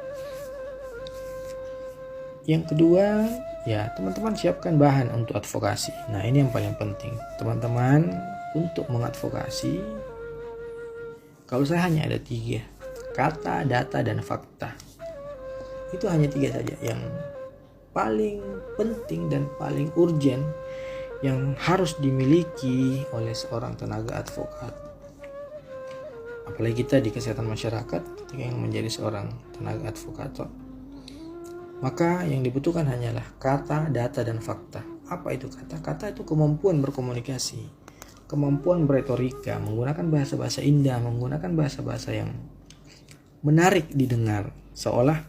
Yang kedua, ya teman-teman siapkan bahan untuk advokasi. Nah ini yang paling penting. Teman-teman untuk mengadvokasi, kalau saya hanya ada 3, kata, data, dan fakta. Itu hanya 3 saja yang paling penting dan paling urgent, yang harus dimiliki oleh seorang tenaga advokat. Apalagi kita di kesehatan masyarakat, ketika yang menjadi seorang tenaga advokator, maka yang dibutuhkan hanyalah kata, data, dan fakta. Apa itu kata? Kata itu kemampuan berkomunikasi, kemampuan beretorika, menggunakan bahasa-bahasa indah, menggunakan bahasa-bahasa yang menarik didengar, seolah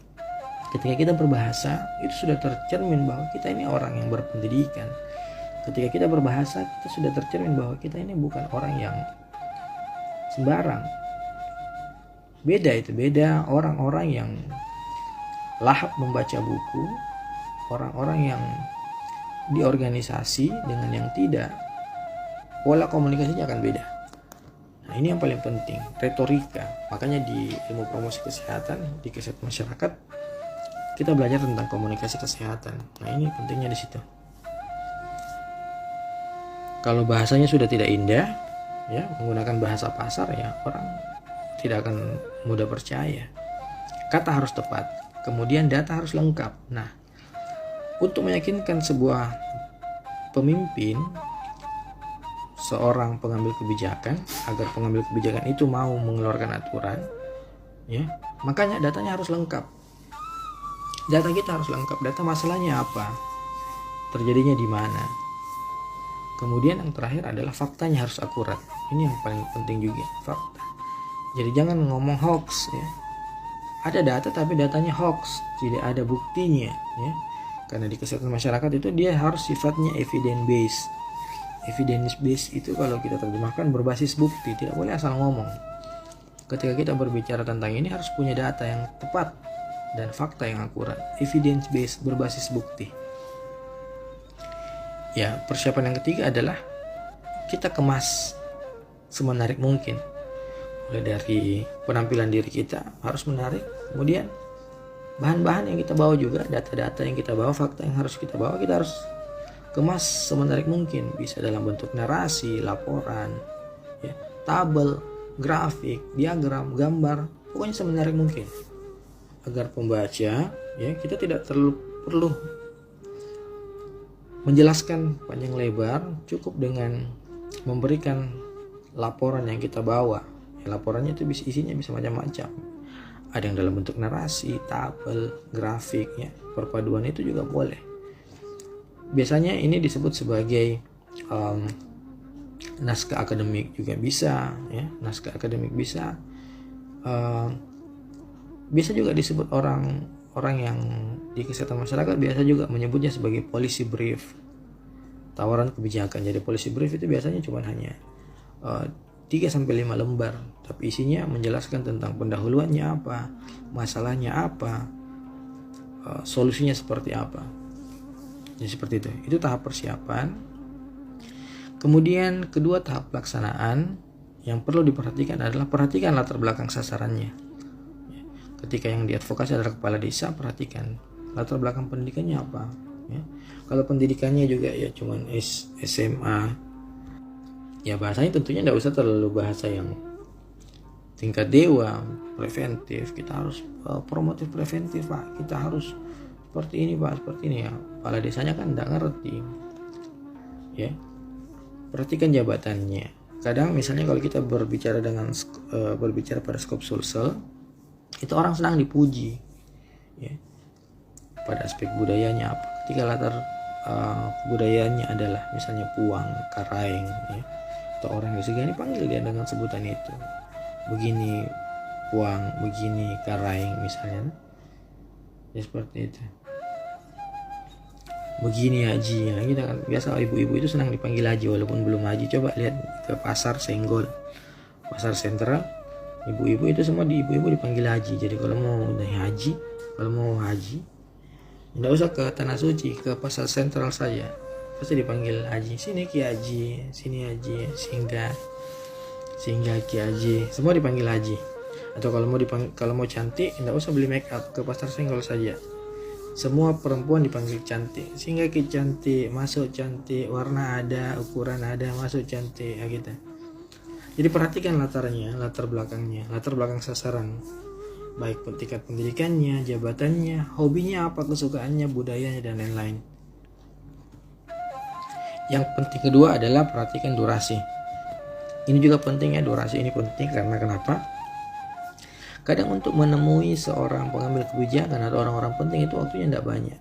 ketika kita berbahasa itu sudah tercermin bahwa kita ini orang yang berpendidikan. Ketika kita berbahasa, kita sudah tercermin bahwa kita ini bukan orang yang sembarang. Beda orang-orang yang lahap membaca buku, orang-orang yang di organisasi dengan yang tidak, pola komunikasinya akan beda. Nah ini yang paling penting, retorika. Makanya di ilmu promosi kesehatan, di kesehatan masyarakat, kita belajar tentang komunikasi kesehatan. Nah ini pentingnya di situ. Kalau bahasanya sudah tidak indah, ya menggunakan bahasa pasar, ya orang tidak akan mudah percaya. Kata harus tepat, kemudian data harus lengkap. Nah, untuk meyakinkan sebuah pemimpin, seorang pengambil kebijakan, agar pengambil kebijakan itu mau mengeluarkan aturan, ya, makanya datanya harus lengkap. Data kita harus lengkap. Data masalahnya apa? Terjadinya di mana? Kemudian yang terakhir adalah faktanya harus akurat. Ini yang paling penting juga, fakta. Jadi jangan ngomong hoax ya. Ada data tapi datanya hoax, tidak ada buktinya ya. Karena di kesehatan masyarakat itu dia harus sifatnya evidence based. Evidence based itu kalau kita terjemahkan berbasis bukti, tidak boleh asal ngomong. Ketika kita berbicara tentang ini harus punya data yang tepat dan fakta yang akurat. Evidence based, berbasis bukti. Ya, persiapan yang ketiga adalah kita kemas semenarik mungkin. Mulai dari penampilan diri kita harus menarik, kemudian bahan-bahan yang kita bawa juga, data-data yang kita bawa, fakta yang harus kita bawa, kita harus kemas semenarik mungkin. Bisa dalam bentuk narasi, laporan, ya, tabel, grafik, diagram, gambar, pokoknya semenarik mungkin. Agar pembaca, ya, kita tidak perlu menjelaskan panjang lebar, cukup dengan memberikan laporan yang kita bawa. Ya, laporannya itu isinya bisa macam-macam. Ada yang dalam bentuk narasi, tabel, grafik, ya. Perpaduan itu juga boleh. Biasanya ini disebut sebagai naskah akademik juga bisa, ya. Naskah akademik bisa. Bisa juga disebut orang yang di kesehatan masyarakat biasa juga menyebutnya sebagai policy brief, tawaran kebijakan. Jadi policy brief itu biasanya cuma hanya 3-5 lembar, tapi isinya menjelaskan tentang pendahuluannya apa, masalahnya apa, solusinya seperti apa. Jadi seperti itu. Itu tahap persiapan. Kemudian kedua, tahap pelaksanaan. Yang perlu diperhatikan adalah perhatikan latar belakang sasarannya. Ketika yang diadvokasi adalah kepala desa, perhatikan latar belakang pendidikannya apa, ya. Kalau pendidikannya juga ya cuman SMA, ya bahasanya tentunya tidak usah terlalu bahasa yang tingkat dewa, preventif. Kita harus promotif preventif, Pak. Kita harus seperti ini, Pak, seperti ini, ya. Kepala desanya kan tidak ngerti, ya. Perhatikan jabatannya. Kadang misalnya kalau kita berbicara pada skop Sulsel, itu orang senang dipuji, ya, pada aspek budayanya apa. Ketika latar budayanya adalah misalnya Puang, Karaeng, ya, atau orang yang segini panggil dia dengan sebutan itu. Begini Puang, begini Karaeng misalnya, ya seperti itu. Begini Haji, ya, kita kan biasa ibu-ibu itu senang dipanggil Haji walaupun belum haji. Coba lihat ke pasar Senggol, pasar sentral, ibu-ibu itu semua ibu-ibu dipanggil Haji. Jadi kalau mau haji, tidak usah ke Tanah Suci, ke pasar sentral saja pasti dipanggil Haji. Sini Ki Haji, sini Haji, singgah Ki Haji, semua dipanggil Haji. Atau kalau mau cantik, tidak usah beli make up, ke pasar Senggol saja. Semua perempuan dipanggil cantik. Singgah Ki cantik, masuk cantik, warna ada, ukuran ada, masuk cantik, ya gitu. Jadi perhatikan latar belakangnya, latar belakang sasaran, baik tingkat pendidikannya, jabatannya, hobinya apa, kesukaannya, budayanya, dan lain-lain. Yang penting kedua adalah perhatikan durasi. Ini juga penting, ya, durasi ini penting karena kenapa? Kadang untuk menemui seorang pengambil kebijakan atau orang-orang penting itu waktunya tidak banyak.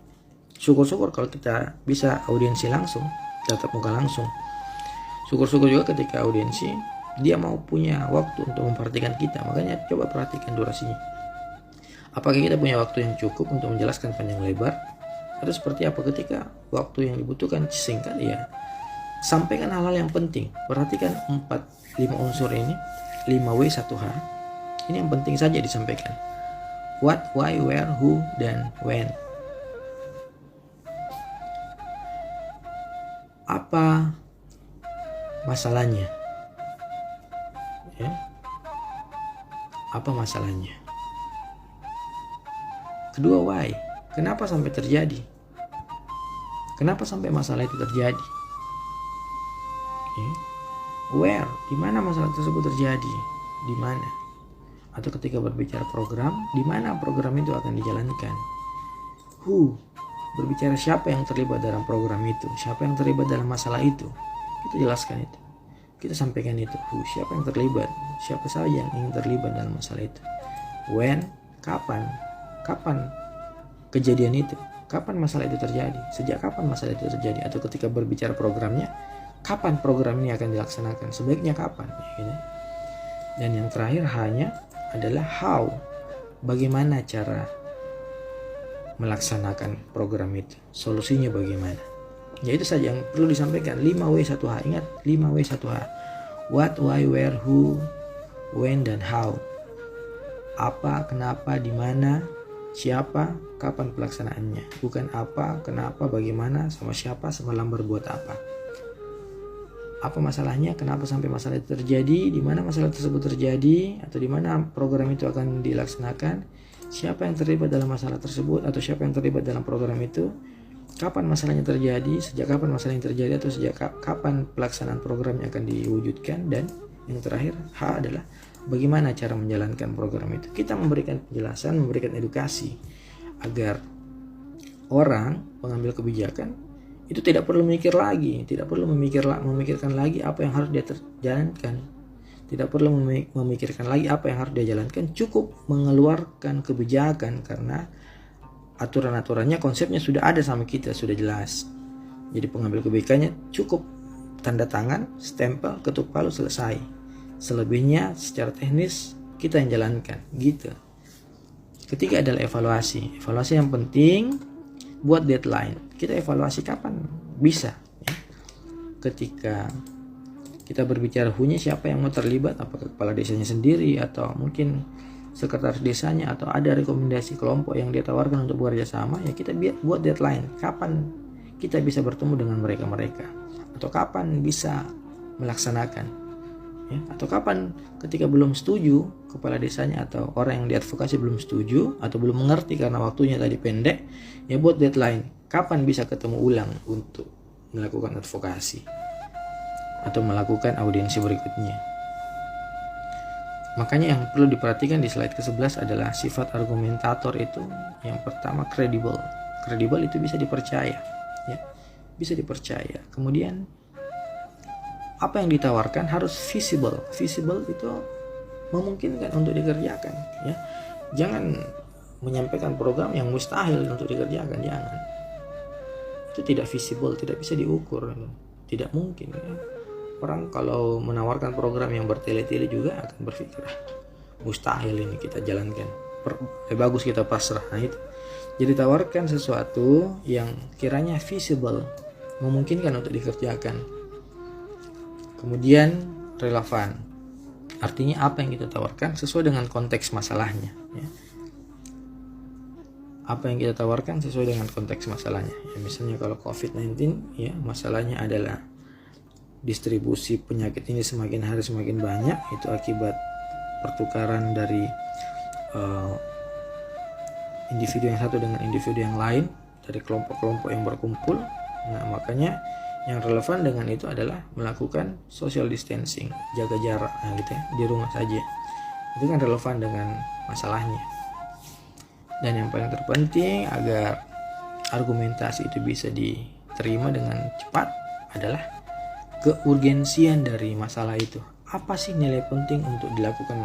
Syukur-syukur kalau kita bisa audiensi langsung, tatap muka langsung. Syukur-syukur juga ketika audiensi dia mau punya waktu untuk memperhatikan kita. Makanya coba perhatikan durasinya. Apakah kita punya waktu yang cukup untuk menjelaskan panjang lebar? Atau seperti apa ketika waktu yang dibutuhkan singkat, ya sampaikan hal-hal yang penting. Perhatikan 4-5 unsur ini, 5W 1H. Ini yang penting saja disampaikan. What, why, where, who, dan when. Apa masalahnya? Ya. Apa masalahnya? Kedua, why. Kenapa sampai terjadi? Kenapa sampai masalah itu terjadi? Ya. Where, di mana masalah tersebut terjadi? Di mana? Atau ketika berbicara program, di mana program itu akan dijalankan? Who, berbicara siapa yang terlibat dalam program itu, siapa yang terlibat dalam masalah itu. Kita jelaskan itu, kita sampaikan itu. Who, siapa yang terlibat, siapa saja yang ingin terlibat dalam masalah itu. When, kapan kejadian itu, kapan masalah itu terjadi, sejak kapan masalah itu terjadi. Atau ketika berbicara programnya, kapan program ini akan dilaksanakan, sebaiknya kapan, gitu. Dan yang terakhir adalah how, bagaimana cara melaksanakan program itu, solusinya bagaimana. Ya itu saja yang perlu disampaikan. 5W1H, ingat 5W1H. What, why, where, who, when, dan how. Apa, kenapa, di mana, siapa, kapan pelaksanaannya. Bukan apa, kenapa, bagaimana, sama siapa, semalam berbuat apa. Apa masalahnya, kenapa sampai masalah itu terjadi, di mana masalah tersebut terjadi, atau di mana program itu akan dilaksanakan, siapa yang terlibat dalam masalah tersebut, atau siapa yang terlibat dalam program itu, kapan masalahnya terjadi, sejak kapan masalahnya terjadi, atau sejak kapan pelaksanaan programnya akan diwujudkan. Dan yang terakhir, H adalah bagaimana cara menjalankan program itu. Kita memberikan penjelasan, memberikan edukasi agar orang pengambil kebijakan itu tidak perlu memikirkan lagi apa yang harus dia jalankan. tidak perlu memikirkan lagi apa yang harus dia jalankan, cukup mengeluarkan kebijakan karena aturan-aturannya, konsepnya sudah ada sama kita, sudah jelas. Jadi pengambil kebijakannya cukup tanda tangan, stempel, ketuk palu, selesai. Selebihnya secara teknis kita yang jalankan, gitu. Ketiga adalah evaluasi. Evaluasi yang penting, buat deadline. Kita evaluasi kapan bisa, ya. Ketika kita berbicara siapa yang mau terlibat, apakah kepala desanya sendiri atau mungkin sekretaris desanya, atau ada rekomendasi kelompok yang dia tawarkan untuk bekerja sama, ya kita buat deadline kapan kita bisa bertemu dengan mereka atau kapan bisa melaksanakan, ya. Atau kapan ketika belum setuju kepala desanya atau orang yang diadvokasi belum setuju atau belum mengerti karena waktunya tadi pendek, ya buat deadline kapan bisa ketemu ulang untuk melakukan advokasi atau melakukan audiensi berikutnya. Makanya yang perlu diperhatikan di slide ke-11 adalah sifat argumentator itu. Yang pertama, kredibel. Kredibel itu bisa dipercaya, ya. Bisa dipercaya. Kemudian apa yang ditawarkan harus visible. Visible itu memungkinkan untuk dikerjakan, ya. Jangan menyampaikan program yang mustahil untuk dikerjakan, jangan. Itu tidak visible, tidak bisa diukur, tidak mungkin, ya. Orang kalau menawarkan program yang bertele-tele juga akan berpikir, mustahil ini kita jalankan, bagus kita pasrah. Nah itu. Jadi tawarkan sesuatu yang kiranya visible, memungkinkan untuk dikerjakan. Kemudian relevan, artinya apa yang kita tawarkan sesuai dengan konteks masalahnya, ya. Apa yang kita tawarkan sesuai dengan konteks masalahnya, ya. Misalnya kalau COVID-19, ya, masalahnya adalah distribusi penyakit ini semakin hari semakin banyak, itu akibat pertukaran dari individu yang satu dengan individu yang lain, dari kelompok-kelompok yang berkumpul. Nah makanya yang relevan dengan itu adalah melakukan social distancing, jaga jarak, nah, gitu ya, di rumah saja. Itu kan relevan dengan masalahnya. Dan yang paling terpenting agar argumentasi itu bisa diterima dengan cepat adalah keurgensian dari masalah itu. Apa sih nilai penting untuk dilakukan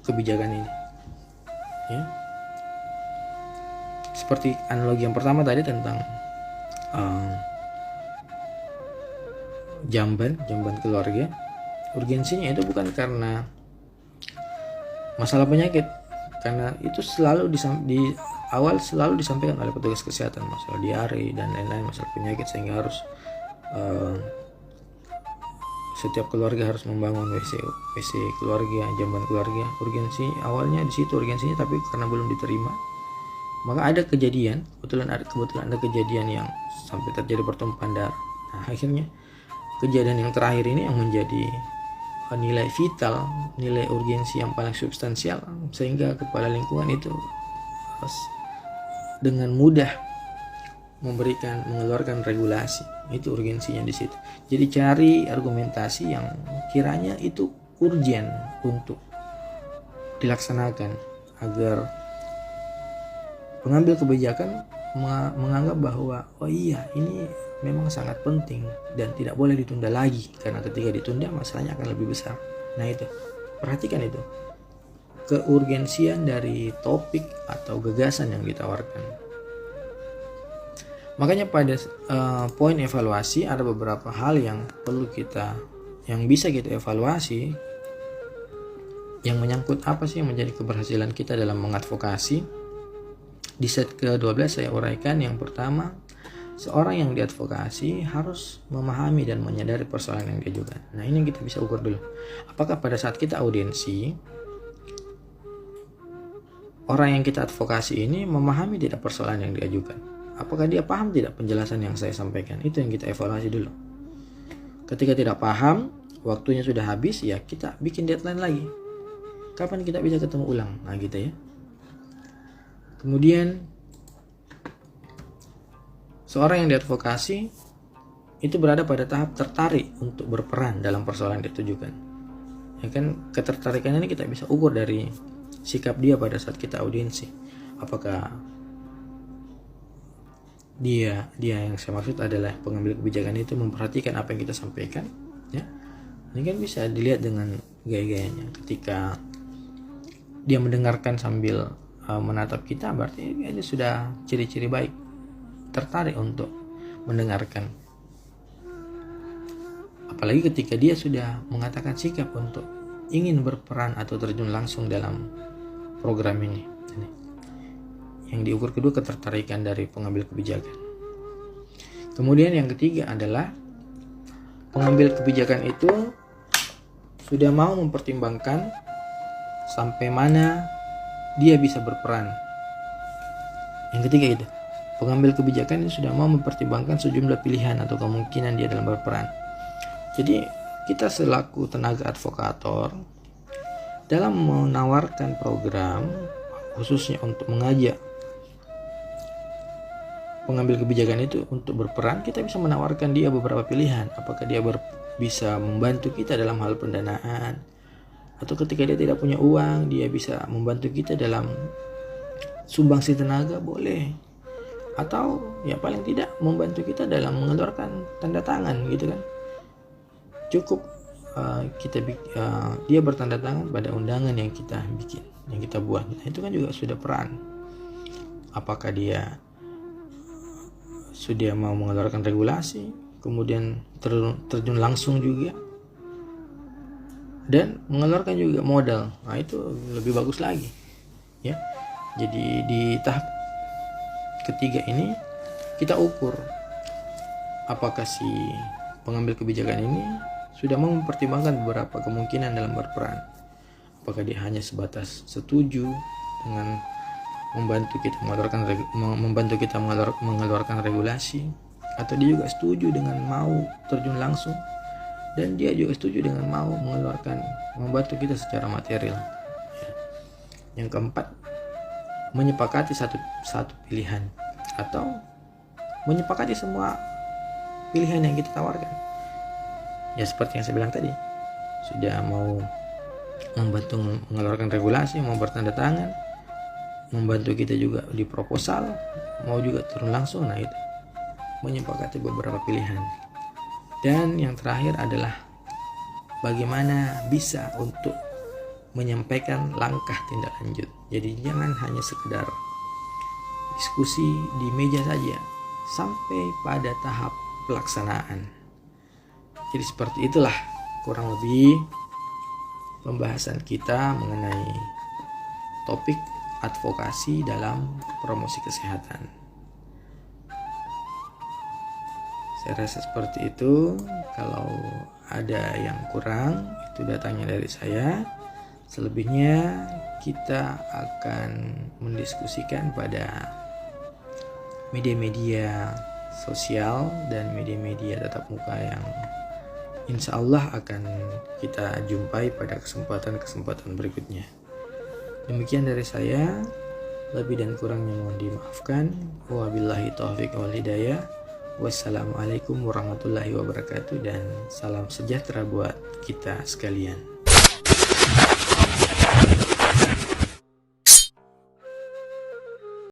kebijakan ini, ya. Seperti analogi yang pertama tadi tentang jamban keluarga. Urgensinya itu bukan karena masalah penyakit, karena itu selalu di awal selalu disampaikan oleh petugas kesehatan, masalah diare dan lain-lain, masalah penyakit, sehingga harus setiap keluarga harus membangun WC keluarga, jamban keluarga. Urgensi awalnya di situ urgensinya, tapi karena belum diterima, maka ada kejadian, kebetulan ada kejadian yang sampai terjadi pertumpahan darah. Nah, akhirnya kejadian yang terakhir ini yang menjadi nilai vital, nilai urgensi yang paling substansial, sehingga kepala lingkungan itu dengan mudah mengeluarkan regulasi. Itu urgensinya di situ. Jadi cari argumentasi yang kiranya itu urgen untuk dilaksanakan agar pengambil kebijakan menganggap bahwa oh iya, ini memang sangat penting dan tidak boleh ditunda lagi, karena ketika ditunda masalahnya akan lebih besar. Nah itu, perhatikan itu, keurgensian dari topik atau gagasan yang ditawarkan. Makanya pada poin evaluasi ada beberapa hal yang bisa kita evaluasi, yang menyangkut apa sih yang menjadi keberhasilan kita dalam mengadvokasi. Di set ke-12 saya uraikan. Yang pertama, seorang yang diadvokasi harus memahami dan menyadari persoalan yang diajukan. Nah ini yang kita bisa ukur dulu. Apakah pada saat kita audiensi, orang yang kita advokasi ini memahami tidak persoalan yang diajukan? Apakah dia paham tidak penjelasan yang saya sampaikan? Itu yang kita evaluasi dulu. Ketika tidak paham, waktunya sudah habis, ya kita bikin deadline lagi. Kapan kita bisa ketemu ulang? Nah gitu ya. Kemudian seorang yang diadvokasi itu berada pada tahap tertarik untuk berperan dalam persoalan yang ditujukan. Ya kan, ketertarikan ini kita bisa ukur dari sikap dia pada saat kita audiensi. Apakah dia yang saya maksud adalah pengambil kebijakan itu memperhatikan apa yang kita sampaikan, ya, Ini kan bisa dilihat dengan gaya-gayanya. Ketika dia mendengarkan sambil menatap kita, berarti dia sudah ciri-ciri baik, tertarik untuk mendengarkan. Apalagi ketika dia sudah mengatakan sikap untuk ingin berperan atau terjun langsung dalam program ini. Yang diukur kedua, ketertarikan dari pengambil kebijakan. Kemudian yang ketiga adalah pengambil kebijakan itu sudah mau mempertimbangkan sampai mana dia bisa berperan. Yang ketiga itu, pengambil kebijakan ini sudah mau mempertimbangkan sejumlah pilihan atau kemungkinan dia dalam berperan. Jadi kita selaku tenaga advokator dalam menawarkan program, khususnya untuk mengajak pengambil kebijakan itu untuk berperan, kita bisa menawarkan dia beberapa pilihan. Apakah dia bisa membantu kita dalam hal pendanaan, atau ketika dia tidak punya uang, dia bisa membantu kita dalam sumbangsi tenaga, boleh. Atau ya paling tidak membantu kita dalam mengeluarkan tanda tangan gitu kan. Cukup dia bertanda tangan pada undangan yang kita bikin, yang kita buat. Nah, itu kan juga sudah peran. Apakah dia sudah mau mengeluarkan regulasi, kemudian terjun langsung juga, dan mengeluarkan juga modal. Nah, itu lebih bagus lagi ya. Jadi di tahap ketiga ini kita ukur apakah si pengambil kebijakan ini sudah mau mempertimbangkan beberapa kemungkinan dalam berperan. Apakah dia hanya sebatas setuju dengan membantu kita mengeluarkan regulasi, atau dia juga setuju dengan mau terjun langsung, dan dia juga setuju dengan mau membantu kita secara material. Yang keempat, menyepakati satu pilihan atau menyepakati semua pilihan yang kita tawarkan. Ya seperti yang saya bilang tadi, sudah mau membantu mengeluarkan regulasi, mau bertanda tangan, membantu kita juga di proposal, mau juga turun langsung. Nah, itu menyepakati beberapa pilihan. Dan yang terakhir adalah bagaimana bisa untuk menyampaikan langkah tindak lanjut. Jadi jangan hanya sekedar diskusi di meja saja sampai pada tahap pelaksanaan. Jadi seperti itulah kurang lebih pembahasan kita mengenai topik advokasi dalam promosi kesehatan. Saya rasa seperti itu. Kalau ada yang kurang, itu datangnya dari saya. Selebihnya kita akan mendiskusikan pada media-media sosial dan media-media tatap muka yang insya Allah akan kita jumpai pada kesempatan-kesempatan berikutnya. Demikian dari saya, lebih dan kurangnya mohon dimaafkan. Wabillahi taufiq wal hidayah. Wassalamualaikum warahmatullahi wabarakatuh, dan salam sejahtera buat kita sekalian.